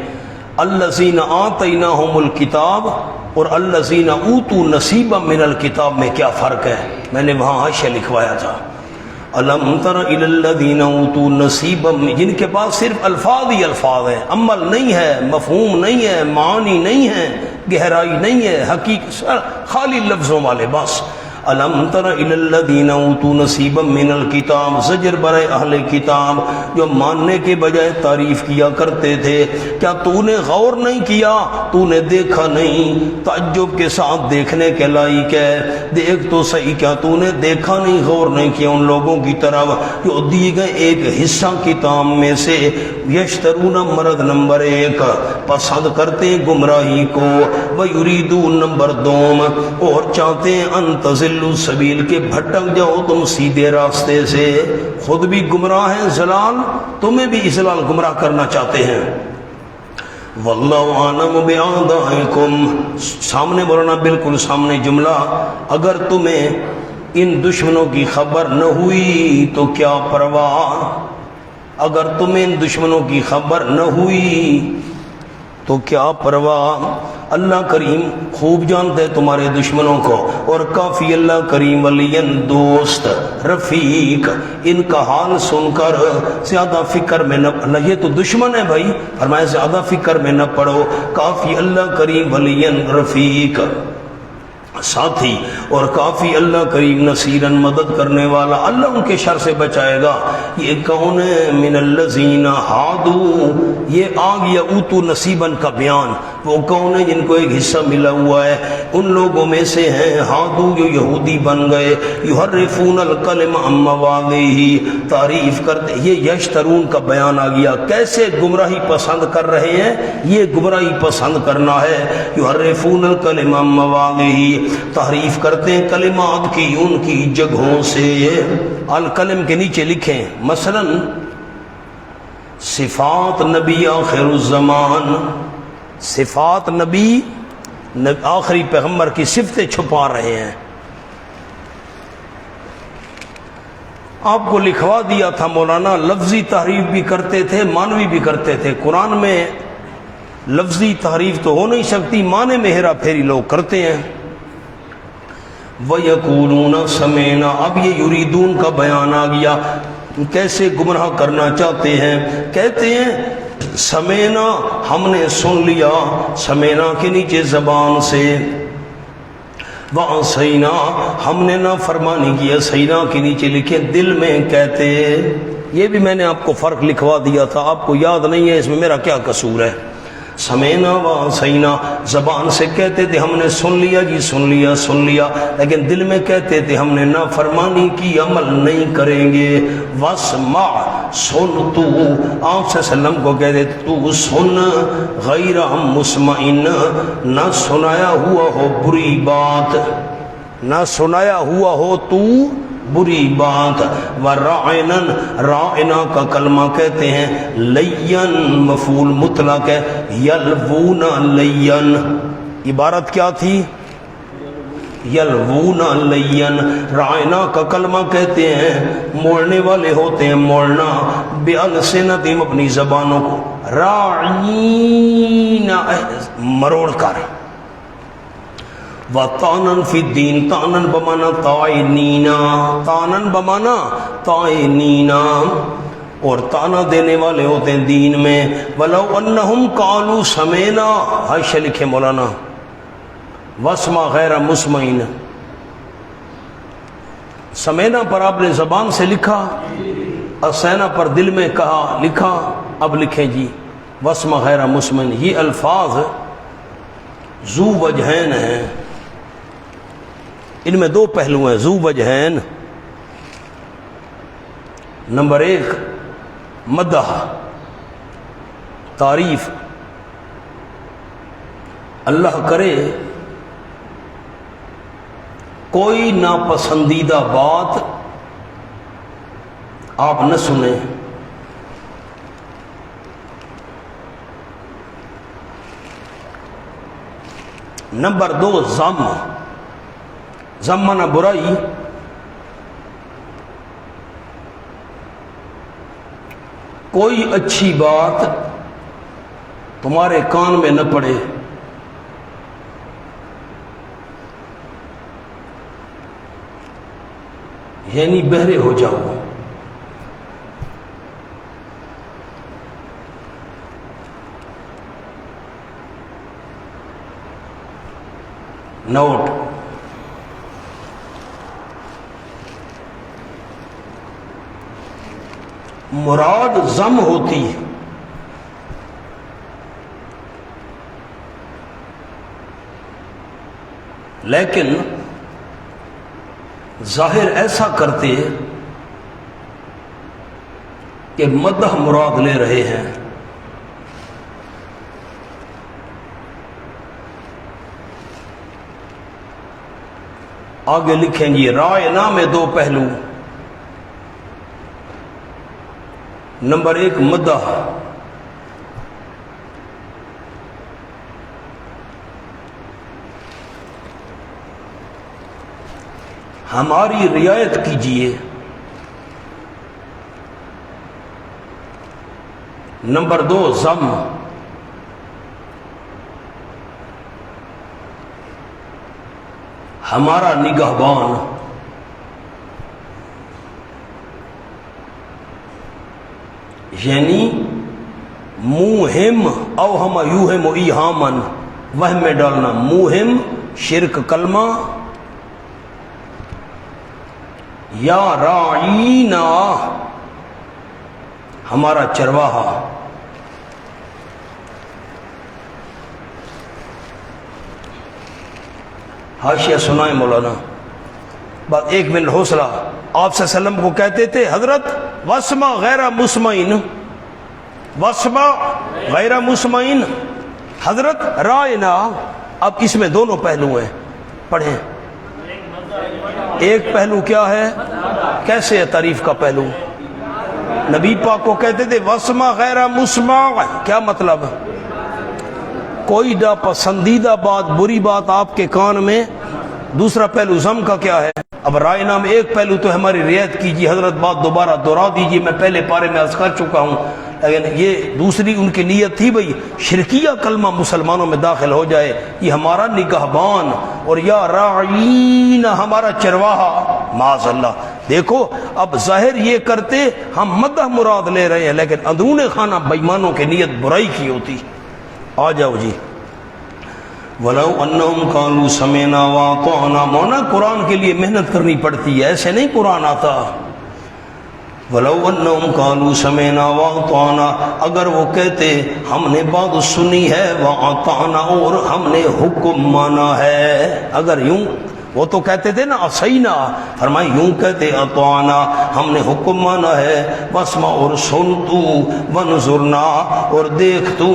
الذین آتیناہم الکتاب اور الذین اوتوا نصیبا من الکتاب میں کیا فرق ہے، میں نے وہاں حاشیہ لکھوایا تھا۔ الم تر الی الذین اوتوا نصیبا، جن کے پاس صرف الفاظ ہی الفاظ ہیں، عمل نہیں ہے، مفہوم نہیں ہے، معانی نہیں ہے، گہرائی نہیں ہے، حقیقت خالی لفظوں والے بس۔ الم تر الی الذین اوتوا نصیبا من الکتاب، زجر برائے اہل کتاب جو ماننے کے بجائے تعریف کیا کرتے تھے، کیا تو نے غور نہیں کیا، تو نے دیکھا نہیں، تعجب کے ساتھ دیکھنے کے لائق ہے، دیکھ تو صحیح، کیا تو نے دیکھا نہیں، غور نہیں کیا ان لوگوں کی طرف جو دیے گئے ایک حصہ کتاب میں سے، یشترون، مرد نمبر 1، پسند کرتے ہیں گمراہی کو، ویریدون، نمبر 2، اور چاہتے ہیں ان تضلوا السبیل، کے بھٹک جاؤ تم سیدھے راستے سے، خود بھی گمراہ ہیں، ضلال، تمہیں بھی اضلال گمراہ کرنا چاہتے ہیں۔ واللہ اعلم باعدائکم، سامنے بولنا، بالکل سامنے جملہ، اگر تمہیں ان دشمنوں کی خبر نہ ہوئی تو کیا پرواہ، اگر تمہیں ان دشمنوں کی خبر نہ ہوئی تو کیا پرواہ، اللہ کریم خوب جانتے تمہارے دشمنوں کو، اور کافی اللہ کریم ولین، دوست، رفیق، ان کا حال سن کر زیادہ فکر میں نہ، اللہ یہ تو دشمن ہے بھائی، فرمایا زیادہ فکر میں نہ پڑو، کافی اللہ کریم ولین، رفیق، ساتھی، اور کافی اللہ کریم نصیرن، مدد کرنے والا، اللہ ان کے شر سے بچائے گا۔ یہ کون ہے؟ من الذین ہادو، یہ آ گیا اوتو نصیبن کا بیان، وہ کون ہے جن کو ایک حصہ ملا ہوا ہے، ان لوگوں میں سے ہیں ہادو جو یہودی بن گئے، یحرفون الکلم عن مواضعہ، تعریف کرتے، یہ یشترون کا بیان آ گیا، کیسے گمراہی پسند کر رہے ہیں، یہ گمراہی پسند کرنا ہے، یحرفون الکلم عن مواضعہ، تحریف کرتے ہیں کلمات کی ان کی جگہوں سے۔ الکلم کے نیچے لکھیں مثلا صفات نبی آخر الزمان، صفات نبی آخری پیغمبر کی صفتیں چھپا رہے ہیں۔ آپ کو لکھوا دیا تھا مولانا، لفظی تحریف بھی کرتے تھے، معنوی بھی کرتے تھے۔ قرآن میں لفظی تحریف تو ہو نہیں سکتی، معنی میں ہیرا پھیری لوگ کرتے ہیں۔ وَيَقُولُونَ سَمِعْنَا، اب یہ یریدون کا بیان آ گیا، کیسے گمراہ کرنا چاہتے ہیں، کہتے ہیں سمینا، ہم نے سن لیا، سمینا کے نیچے زبان سے، وَعَصَيْنَا، ہم نے نہ فرمانی کیا، سینا کے نیچے لکھے دل میں کہتے، یہ بھی میں نے آپ کو فرق لکھوا دیا تھا، آپ کو یاد نہیں ہے، اس میں میرا کیا قصور ہے۔ سمینا وعصینا، زبان سے کہتے تھے ہم نے سن لیا جی، سن لیا سن لیا، لیکن دل میں کہتے تھے ہم نے نافرمانی کی، عمل نہیں کریں گے۔ واسمع، سن تو، آپ صلی اللہ علیہ وسلم کو کہتے تو سن، غیر مسمعن، نہ سنایا ہوا ہو بری بات، نہ سنایا ہوا ہو تو بری بات۔ وَرَعِنًا، رَعِنًا کا کلمہ کہتے ہیں لین، مفعول مطلق ہے، یلوون لین، عبارت کیا تھی؟ یلوون لین۔ رَعِنًا کا کلمہ کہتے ہیں موڑنے والے ہوتے ہیں، موڑنا، بِأَلْسِنَتِهِمْ، اپنی زبانوں کو، راعین، مروڑ کر، وَطَعْنًا فِي الدِّينِ، طعنًا بمانا طاعنینا، طعنًا بمانا طاعنینا، اور طعنہ دینے والے ہوتے ہیں دین میں۔ وَلَوْ أَنَّهُمْ قَالُوا سَمِعْنَا، حاشیہ لکھے مولانا، وَاسْمَعْ غَيْرَ مُسْمَعٍ، سمینا پر آپ نے زبان سے لکھا، اسینا پر دل میں کہا لکھا، اب لکھیں جی وسم غیر مسمن۔ یہ الفاظ ذو وجہین ہیں، ان میں دو پہلو ہیں ذو وجہین۔ نمبر ایک مدح، تعریف۔ اللہ کرے کوئی ناپسندیدہ بات آپ نہ سنیں، نمبر دو ذم، ذم مانا برائی۔ کوئی اچھی بات تمہارے کان میں نہ پڑے، یعنی بہرے ہو جاؤ۔ نوٹ، مراد ذم ہوتی ہے، لیکن ظاہر ایسا کرتے کہ مدح مراد لے رہے ہیں۔ آگے لکھیں گے رائنا میں دو پہلو، نمبر ایک مدح، ہماری رعایت کیجیے، نمبر دو ذم، ہمارا نگہبان۔ یعنی موہم اوہم یوہم ایہامن، وہم میں ڈالنا، موہم شرک کلمہ، یا راعینا ہمارا چرواہا۔ حاشیہ سنائیں مولانا، بس ایک منٹ حوصلہ۔ آپ صلی اللہ علیہ وسلم کو کہتے تھے حضرت وسما غیر مسمعین، وسما غیر مسمعین، حضرت رائنا۔ اب اس میں دونوں پہلو ہیں، پڑھیں۔ ایک پہلو کیا ہے، کیسے ہے تعریف کا پہلو؟ نبی پاک کو کہتے تھے وسما غیر مسمع، کیا مطلب؟ کوئی ناپسندیدہ بات، بری بات آپ کے کان میں۔ دوسرا پہلو ذم کا کیا ہے؟ اب رائنا میں ایک پہلو تو ہماری رعایت کیجیے، حضرت بات دوبارہ دہرا دیجیے، میں پہلے پارے میں عرض کر چکا ہوں، لیکن یہ دوسری ان کی نیت تھی بھئی شرکیہ کلمہ مسلمانوں میں داخل ہو جائے۔ یہ ہمارا نگہبان، اور یا راعین ہمارا چرواہا، معاذ اللہ۔ دیکھو اب ظاہر یہ کرتے ہم مدح مراد لے رہے ہیں، لیکن اندرون خانہ بےایمانوں کی نیت برائی کی ہوتی۔ آ جاؤ جی، وَلَوْ أَنَّهُمْ قَالُوا سَمِعْنَا وَأَطَعْنَا۔ مونا قرآن کے لیے محنت کرنی پڑتی ہے، ایسے نہیں قرآن آتا۔ وَلَوْ أَنَّهُمْ قَالُوا سَمِعْنَا وَأَطَعْنَا، اگر وہ کہتے ہم نے بات سنی ہے، وَأَطَعْنَا اور ہم نے حکم مانا ہے، اگر یوں وہ تو کہتے تھے نا عصینا، فرمائے یوں کہتے اطعنا، ہم نے حکم مانا ہے، واسمع اور سن تو، وانظرنا اور دیکھ تو،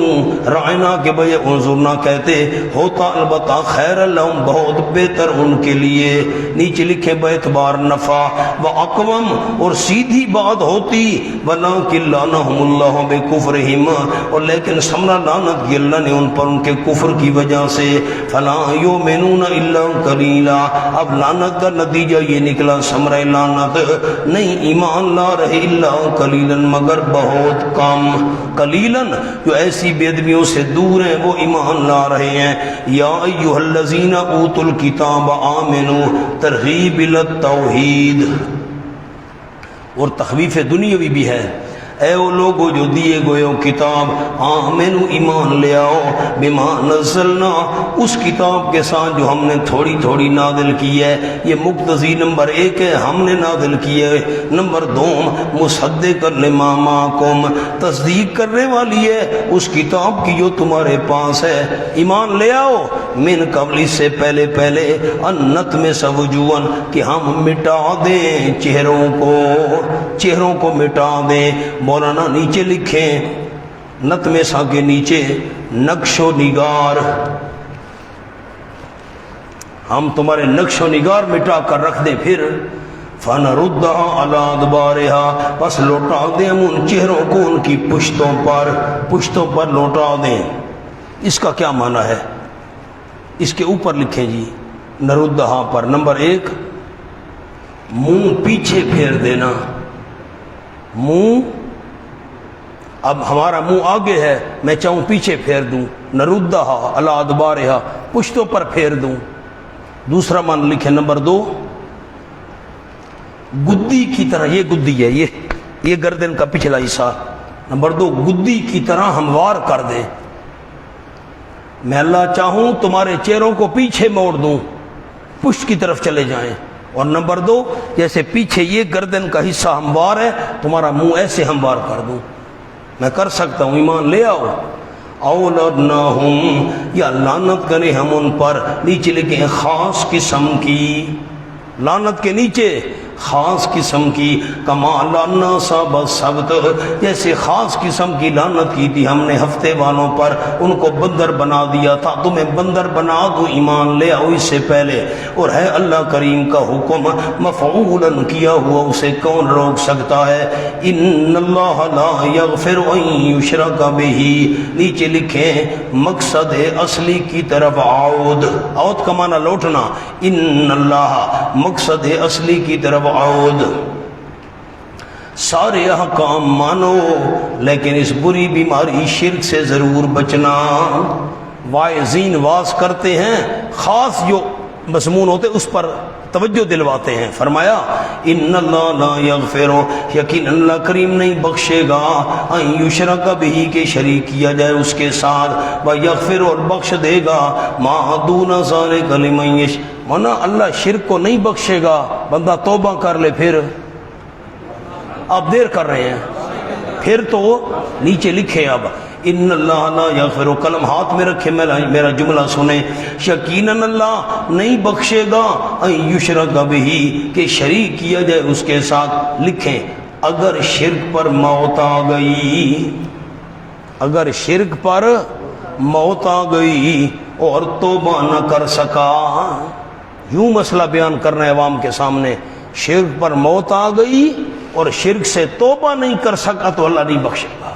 رعنا کے بجائے انظرنا کہتے، ہوتا البتہ خیر لہم بہت بہتر ان کے لیے، نیچے لکھے باعتبار نفع، واقوم اور سیدھی بات ہوتی، ولکن لعنہم اللہ بکفرہم، اور لیکن سمرا لعنت کی اللہ نے ان پر ان کے کفر کی وجہ سے، فلا یؤمنون الا قلیلا، اب لعنت کا نتیجہ یہ نکلا، ثمرہ لعنت نہیں ایمان لا رہے الا قلیلا مگر بہت کم، قلیلا جو ایسی بے ادبیوں سے دور ہیں وہ ایمان لا رہے ہیں۔ یا ایھا الذین اوتوا الکتاب آمنوا، ترغیب الی التوحید، اور تخویف دنیاوی بھی ہے۔ اے وہ لوگو جو دیے گئے ہو کتاب، آمنو ایمان لے آؤ، بما نزلنا اس کتاب کے ساتھ جو ہم نے تھوڑی تھوڑی نازل کی ہے۔ یہ مقتضی نمبر 1 ہے، ہم نے نازل کی ہے۔ نمبر 2 مصدق لما معکم، تصدیق کرنے والی ہے اس کتاب کی جو تمہارے پاس ہے۔ ایمان لے آؤ، من قبل اس سے پہلے ان نطمس وجوہن کہ ہم مٹا دیں چہروں کو مٹا دیں۔ مولانا نیچے لکھیں نطمسا کے نیچے نقش و نگار، ہم تمہارے نقش و نگار مٹا کر رکھ دیں، پھر فَنَرُدَّهَا عَلَىٰ أَدْبَارِهَا، بس لوٹا دیں ہم ان چہروں کو ان کی پشتوں پر لوٹا دیں۔ اس کا کیا معنی ہے؟ اس کے اوپر لکھیں جی نردہا پر نمبر 1 منہ پیچھے پھیر دینا، منہ، اب ہمارا منہ آگے ہے، میں چاہوں پیچھے پھیر دوں، نردہا علی ادبارہا، پشتوں پر پھیر دوں۔ دوسرا معنی لکھیں نمبر 2 گدی کی طرح، یہ گدی ہے، یہ گردن کا پچھلا حصہ، نمبر 2 گدی کی طرح ہموار کر دیں۔ میں اللہ چاہوں تمہارے چہروں کو پیچھے موڑ دوں، پشت کی طرف چلے جائیں، اور نمبر 2 جیسے پیچھے یہ گردن کا حصہ ہموار ہے، تمہارا منہ ایسے ہموار کر دوں۔ میں کر سکتا ہوں، ایمان لے آؤ۔ اولدناہم، یا لعنت کریں ہم ان پر، نیچے لکھیں خاص قسم کی، لعنت کے نیچے خاص قسم کی، کما لعنا صاحب السبت، جیسے خاص قسم کی لعنت کی تھی ہم نے ہفتے والوں پر، ان کو بندر بنا دیا تھا، تمہیں بندر بنا دو، ایمان لے آؤ اس سے پہلے۔ اور ہے اللہ کریم کا حکم مفعولا کیا ہوا، اسے کون روک سکتا ہے؟ ان اللہ لا یغفر ان یشرک بہ، نیچے لکھیں مقصد اصلی کی طرف عود کا معنی لوٹنا، ان اللہ مقصد اصلی کی طرف عود۔ سارے احکام مانو لیکن اس بری بیماری شرک سے ضرور بچنا۔ واعظین واعظ کرتے ہیں، خاص جو مضمون ہوتے اس پر توجہ دلواتے ہیں۔ فرمایا ان اللہ لا یغفر، یقین اللہ کریم نہیں بخشے گا، ان یشرک بہ کے شریک کیا جائے اس کے ساتھ، و یغفر اور بخش دے گا، ما دون ذلک لمن یشاء، ورنہ اللہ شرک کو نہیں بخشے گا۔ بندہ توبہ کر لے، پھر آپ دیر کر رہے ہیں، پھر تو نیچے لکھے اب ان اللہ لا یغفر، قلم ہاتھ میں رکھے، میرا جملہ سنیں، یقیناً اللہ نہیں بخشے گا، ان یشرک بہ کہ شریک کیا جائے اس کے ساتھ۔ لکھیں اگر شرک پر موت آ گئی، اگر شرک پر موت آ گئی اور توبہ نہ کر سکا، یوں مسئلہ بیان کرنا ہے عوام کے سامنے، شرک پر موت آ گئی اور شرک سے توبہ نہیں کر سکا تو اللہ نہیں بخشے گا،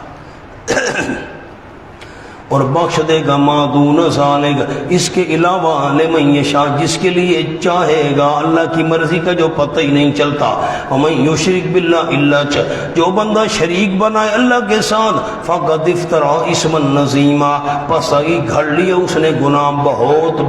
اور بخش دے گا ما دون ذالک، اس کے علاوہ لمن یشاء، جس کے لیے چاہے گا، اللہ کی مرضی کا جو پتہ ہی نہیں چلتا۔ ومن یشرک باللہ الا، جو بندہ شریک بنائے اللہ کے ساتھ، فقد افترا اسما عظیما، پس ہی گھڑ لیا اس نے گناہ بہت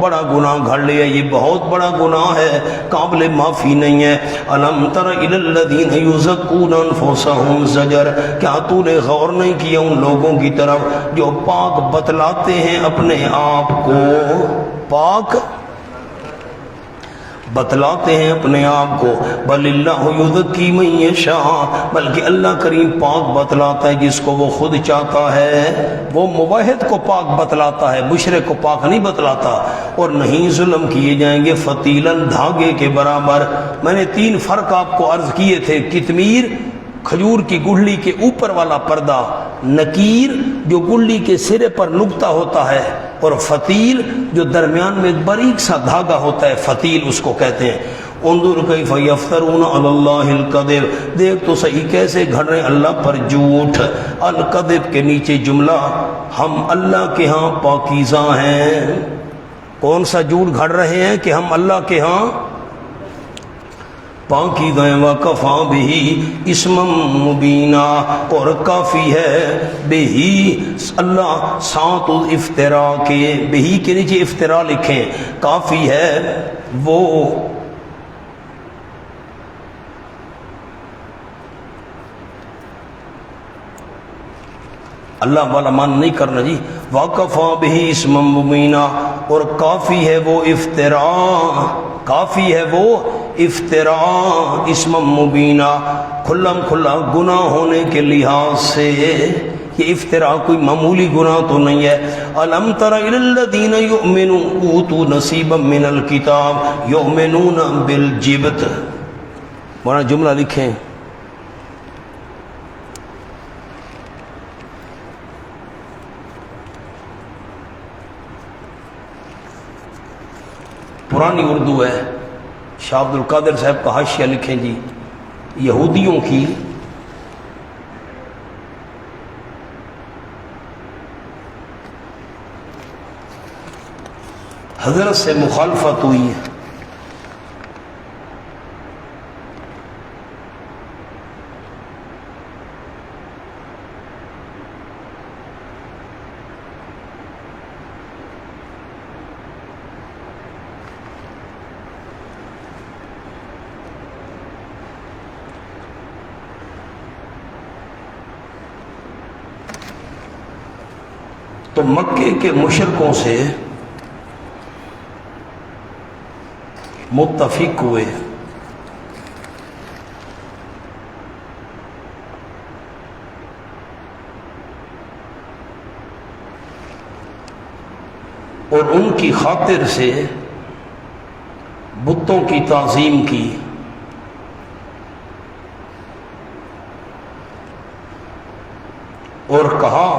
بڑا گناہ گھڑ لیا، یہ بہت بڑا گناہ ہے، قابل معافی نہیں ہے۔ الم تر الی الذین یزکون انفسهم زجر، کیا تو نے غور نہیں کیا ان لوگوں کی طرف جو پاک بتلاتے ہیں اپنے آپ کو، پاک بتلاتے ہیں اپنے آپ کو، بل اللہ یزکی من یشاء، بلکہ اللہ کریم پاک بتلاتا ہے جس کو وہ خود چاہتا ہے، وہ موحد کو پاک بتلاتا ہے، مشرک کو پاک نہیں بتلاتا۔ اور نہیں ظلم کیے جائیں گے فتیلاً، دھاگے کے برابر۔ میں نے 3 فرق آپ کو عرض کیے تھے، کتمیر کھجور کی گٹھلی کے اوپر والا پردہ، نکیر جو گٹھلی کے سرے پر نقطہ ہوتا ہے، اور فتیل جو درمیان میں ایک باریک سا دھاگا ہوتا ہے، فتیل اس کو کہتے ہیں۔ انظر کیف یفترون علی اللہ الکذب، دیکھ تو صحیح کیسے گھڑ رہے ہیں اللہ پر جھوٹ۔ الکذب کے نیچے جملہ، ہم اللہ کے ہاں پاکیزہ ہیں۔ کون سا جھوٹ گھڑ رہے ہیں کہ ہم اللہ کے ہاں پاکیزہ ہیں، وکفا بہ اسما مبینا، اور کافی ہے بہی اللہ ساتھ افطرا کے، بہی کے نیچے افطرا لکھیں، کافی ہے وہ اللہ والا مان نہیں کرنا جی. وَكَفَى بِهِ اسْمًا مُبِينًا، اور کافی ہے وہ افتراء، کافی ہے وہ افتراء، اسم مبینہ، کھلم کھلا گناہ ہونے کے لحاظ سے. یہ افتراء کوئی معمولی گناہ تو نہیں ہے. أَلَمْ تَرَ إِلَى الَّذِينَ يُؤْمِنُونَ أُوتُوا نَصِيبًا مِنَ الْكِتَابِ يُؤْمِنُونَ بِالْجِبْتِ. مولانا جملہ لکھیں. پرانی اردو ہے. شاہ عبد القادر صاحب کا حاشیہ لکھیں جی. یہودیوں کی حضرت سے مخالفت ہوئی ہے. تو مکے کے مشرکوں سے متفق ہوئے. اور ان کی خاطر سے بتوں کی تعظیم کی. اور کہا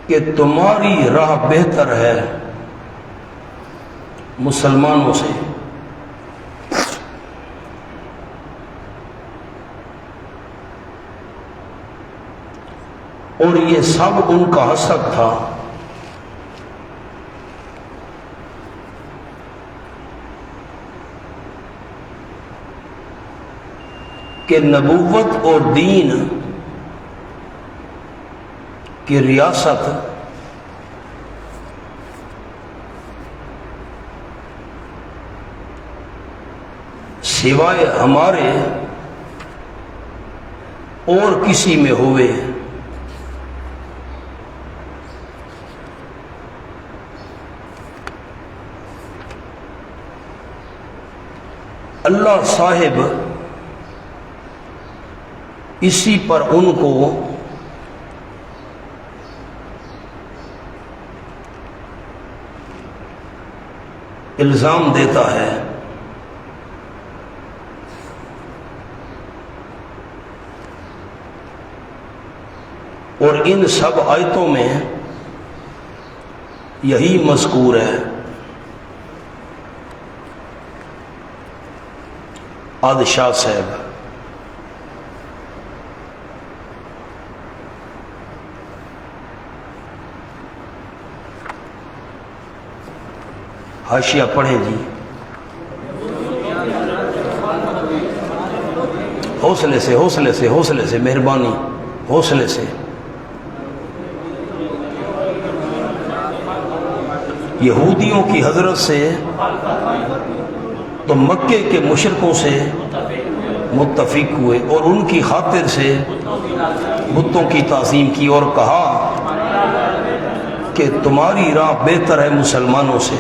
کہ تمہاری راہ بہتر ہے مسلمانوں سے. اور یہ سب ان کا حسد تھا کہ نبوت اور دین کی ریاست سوائے ہمارے اور کسی میں ہوئے. اللہ صاحب اسی پر ان کو الزام دیتا ہے. اور ان سب آیتوں میں یہی مذکور ہے. عادل شاہ صاحب حاشیہ پڑھیں جی. حوصلے سے حوصلے سے حوصلے سے، مہربانی حوصلے سے. یہودیوں کی حضرت سے تو مکے کے مشرکوں سے متفق ہوئے اور ان کی خاطر سے بتوں کی تعظیم کی. اور کہا کہ تمہاری راہ بہتر ہے مسلمانوں سے.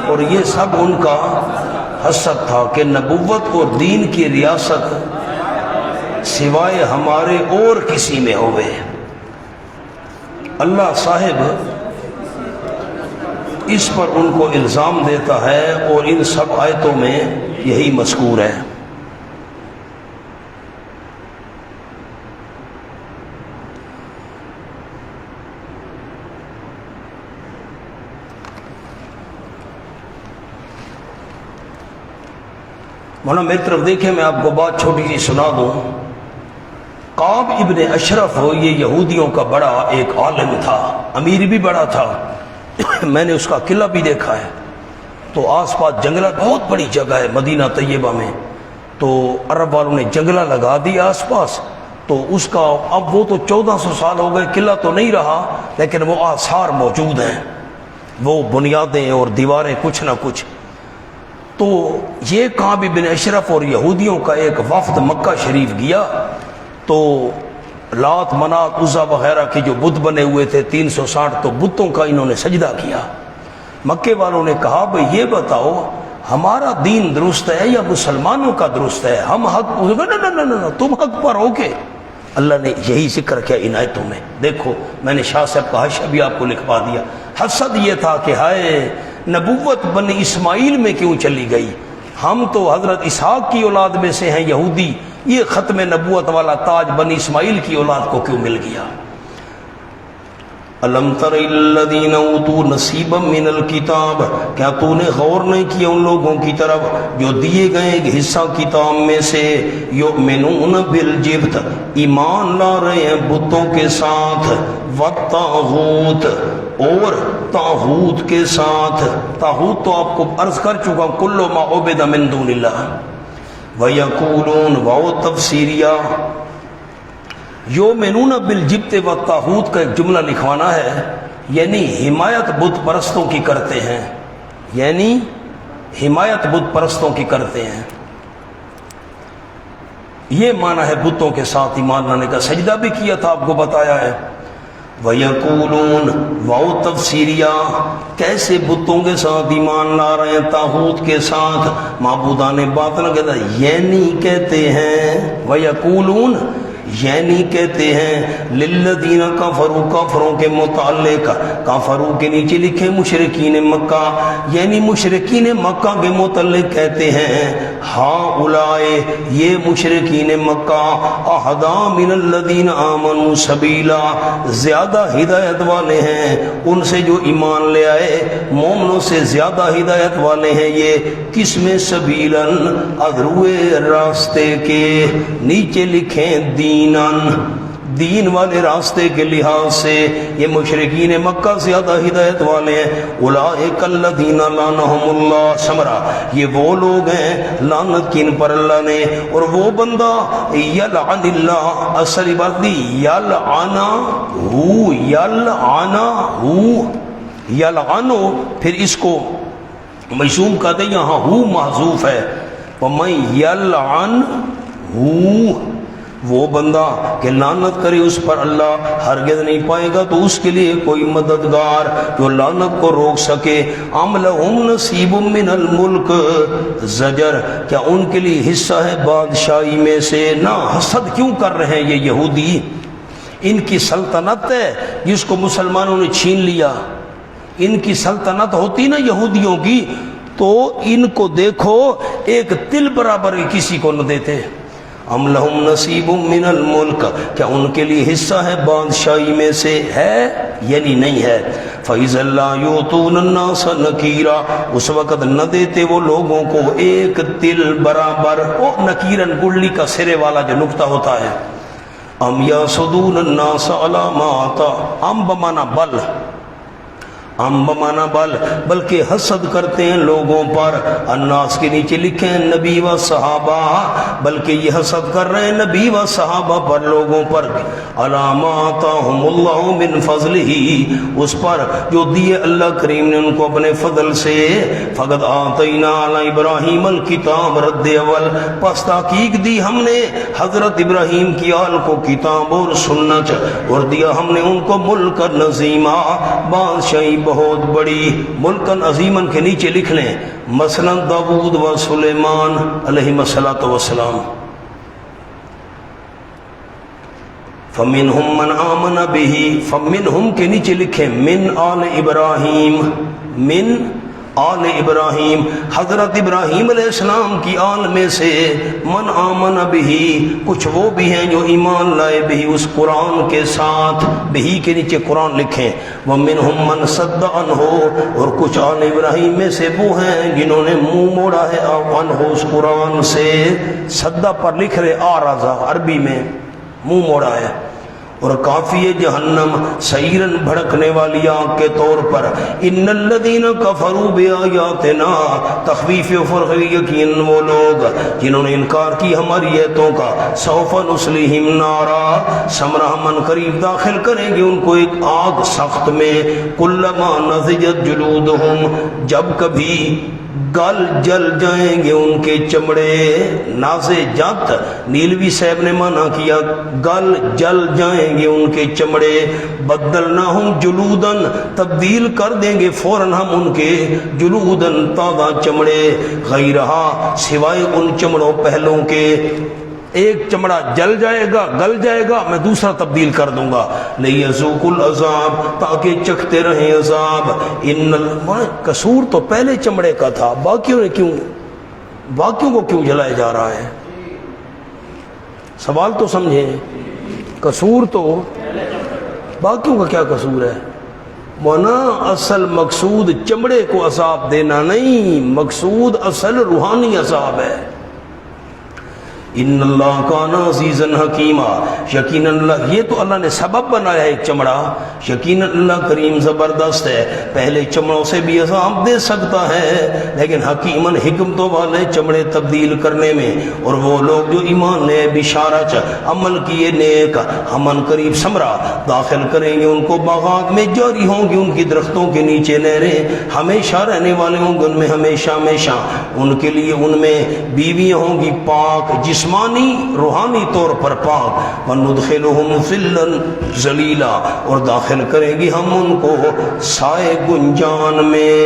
اور یہ سب ان کا حسد تھا کہ نبوت اور دین کی ریاست سوائے ہمارے اور کسی میں ہوئے. اللہ صاحب اس پر ان کو الزام دیتا ہے اور ان سب آیتوں میں یہی مذکور ہے. مولانا میری طرف دیکھیں، میں آپ کو بات چھوٹی سی سنا دوں. کعب ابن اشرف یہ یہودیوں کا بڑا ایک عالم تھا، امیر بھی بڑا تھا. میں نے اس کا قلعہ بھی دیکھا ہے. تو آس پاس جنگلہ، بہت بڑی جگہ ہے مدینہ طیبہ میں. تو عرب والوں نے جنگلہ لگا دیا آس پاس. تو اس کا اب وہ تو 1400 سال ہو گئے، قلعہ تو نہیں رہا لیکن وہ آثار موجود ہیں، وہ بنیادیں اور دیواریں کچھ نہ کچھ. تو یہ کعب بن اشرف اور یہودیوں کا ایک وفد مکہ شریف گیا تو لات منات عزا وغیرہ کے جو بت بنے ہوئے تھے 360 تو بتوں کا انہوں نے سجدہ کیا۔ مکے والوں نے کہا بھئی یہ بتاؤ ہمارا دین درست ہے یا مسلمانوں کا درست ہے، ہم حق نہ تم حق پر ہو کے۔ اللہ نے یہی ذکر کیا عنایتوں میں۔ دیکھو میں نے شاہ صاحب کا حاشیہ بھی آپ کو لکھوا دیا۔ حسد یہ تھا کہ ہائے نبوت بنی اسماعیل میں کیوں چلی گئی، ہم تو حضرت اسحاق کی اولاد میں سے ہیں یہودی، یہ ختم نبوت والا تاج بنی اسماعیل کی اولاد کو کیوں مل گیا۔ الم تر الذین اوتوا نصیبا من الکتاب، کیا تو نے غور نہیں کیا ان لوگوں کی طرف جو دیے گئے ایک حصہ کتاب میں سے، یؤمنون بالجبت، ایمان لا رہے ہیں بتوں کے ساتھ، والطاغوت، اور طاغوت کے ساتھ۔ طاغوت تو آپ کو عرض کر چکا کل ما عبد من دون اللہ۔ وَيَقُولُونَ وہ تفسیریہ یؤمنون بالجبت والطاغوت کا ایک جملہ لکھوانا ہے، یعنی حمایت بت پرستوں کی کرتے ہیں، یعنی حمایت بت پرستوں کی کرتے ہیں، یہ معنی ہے بتوں کے ساتھ ایمان لانے کا۔ سجدہ بھی کیا تھا آپ کو بتایا ہے۔ وَيَقُولُونَ وہ تفسیریہ کیسے بتوں کے ساتھ ایمان لا رہے ہیں، طاغوت کے ساتھ، معبودان باطل کے ساتھ، یعنی کہتے ہیں وَيَقُولُونَ یعنی کہتے ہیں للذین کفروا، کافروں کے متعلق، کافروں کے نیچے لکھے مشرکین مکہ، یعنی مشرکین مکہ کے متعلق کہتے ہیں ہاں اولائے یہ مشرکین مکہ اہدی من الذین آمنوا سبیلا، زیادہ ہدایت والے ہیں ان سے جو ایمان لے آئے، مومنوں سے زیادہ ہدایت والے ہیں یہ، کس میں سبیلاً ادروئے راستے کے، نیچے لکھیں دین والے راستے کے لحاظ سے یہ مشرکین مکہ زیادہ ہدایت والے ہیں۔ اولئک الذین لعنہم اللہ، سمرا یہ وہ لوگ ہیں لعنت کی ان پر اللہ نے، اور وہ بندہ یلعن اللہ، اصل بات دی یلعنہ ہو، یلعنہ ہو، یلعنو پھر اس کو مشوم کہتے ہیں، یہاں ہو محذوف ہے، وَمَن یلعن ہو، وہ بندہ کہ لعنت کرے اس پر اللہ ہرگز نہیں پائے گا تو اس کے لیے کوئی مددگار جو لعنت کو روک سکے۔ ام لہم نصیب من الملک، زجر کیا ان کے لیے حصہ ہے بادشاہی میں سے؟ نہ حسد کیوں کر رہے ہیں یہ یہودی، ان کی سلطنت ہے جس کو مسلمانوں نے چھین لیا، ان کی سلطنت ہوتی نا یہودیوں کی تو ان کو دیکھو ایک تل برابر کسی کو نہ دیتے۔ ام لہم نصیب من الملک، کیا ان کے لیے حصہ ہے بادشاہی میں سے؟ ہے یعنی نہیں ہے۔ فَإِذَا لَا يُؤْتُونَ النَّاسَ نَكِيرًا، اس وقت نہ دیتے وہ لوگوں کو ایک تل برابر، او نکیرن گڑلی کا سرے والا جو نقطہ ہوتا ہے۔ ام یحسدون الناس علی ما آتاهم، ام بمانا بل، ام بمانا بل، بلکہ حسد کرتے ہیں لوگوں پر، الناس کے نیچے لکھے ہیں نبی و صحابہ، بلکہ یہ حسد کر رہے ہیں نبی و صحابہ پر، لوگوں پر، علی ما آتاهم اللہ من فضلہ، اس پر جو دیے اللہ کریم نے ان کو اپنے فضل سے۔ فقد آتینا علی ابراہیم الکتاب، رد اول پس تحقیق دی ہم نے حضرت ابراہیم کی آل کو کتاب اور سنت، اور دیا ہم نے ان کو ملک نظیمہ، بادشاہی بہت بڑی۔ ملکن عظیمن کے نیچے لکھ لیں مثلا داود و سلیمان علیہم الصلاۃ والسلام۔ فمنہم من آمن بہ، فمنہم کے نیچے لکھیں من آل ابراہیم، من آل ابراہیم، حضرت ابراہیم علیہ السلام کی آل میں سے، من آمن بہ کچھ وہ بھی ہیں جو ایمان لائے بہ اس قرآن کے ساتھ، بہ کے نیچے قرآن لکھیں، ومنہم من صد عنہ، اور کچھ آل ابراہیم میں سے وہ ہیں جنہوں نے منہ موڑا ہے عنہ اس قرآن سے۔ صدہ پر لکھ رہے آرازہ، عربی میں منہ موڑا ہے، اور کافی ہے جہنم سعیرن بھڑکنے والی آگ کے طور پر۔ ان الذین کفروا بآیاتنا، تخویف و فرقی، یقین وہ لوگ جنہوں نے انکار کی ہماری آیتوں کا، سوف نصلیہم نارا، سمرہ من قریب داخل کریں گے ان کو ایک آگ سخت میں، کلما نضجت جلودہم، جب کبھی گل جل جائیں گے ان کے چمڑے. نازے جات نیلوی صاحب نے مانا کیا گل جل جائیں گے ان کے چمڑے. بدلناہم جلودن تبدیل کر دیں گے فوراً ہم ان کے جلودن تازہ چمڑے غیرہا سوائے ان چمڑوں پہلوں کے. ایک چمڑا جل جائے گا گل جائے گا میں دوسرا تبدیل کر دوں گا. لیذوقوا العذاب تاکہ چکھتے رہیں عذاب. قصور تو پہلے چمڑے کا تھا باقیوں کو کیوں جلایا جا رہا ہے؟ سوال تو سمجھیں. قصور تو باقیوں کا کیا قصور ہے؟ مونا اصل مقصود چمڑے کو عذاب دینا نہیں، مقصود اصل روحانی عذاب ہے. ان اللہ کان عزیزا حکیما یقیناً اللہ یہ تو اللہ نے سبب بنایا ہے ایک چمڑا. یقیناً اللہ کریم زبردست ہے، پہلے چمڑوں سے بھی عذاب دے سکتا ہے لیکن حکیماً حکمتوں والے چمڑے تبدیل کرنے میں. اور وہ لوگ جو ایمان لے بشارت عمل کیے نیک ہمن قریب ثمرہ داخل کریں گے ان کو باغات میں جاری ہوں گی ان کی درختوں کے نیچے نہریں ہمیشہ رہنے والے ہوں گے ان میں ہمیشہ ہمیشہ. ان کے لیے ان میں بیویاں ہوں گی پاک جسمانی روحانی طور پر پاک. وَنُدْخِلُهُمْ ظِلًّا ظَلِيلًا اور داخل کریں گی ہم ان کو سائے گنجان میں.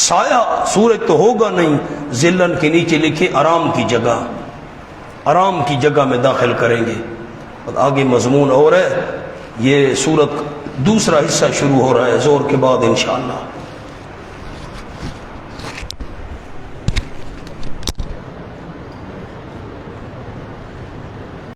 سایہ سورج تو ہوگا نہیں، ظلن کے نیچے لکھے آرام کی جگہ، آرام کی جگہ میں داخل کریں گے. اور آگے مضمون اور ہے. یہ سورت دوسرا حصہ شروع ہو رہا ہے زور کے بعد انشاءاللہ.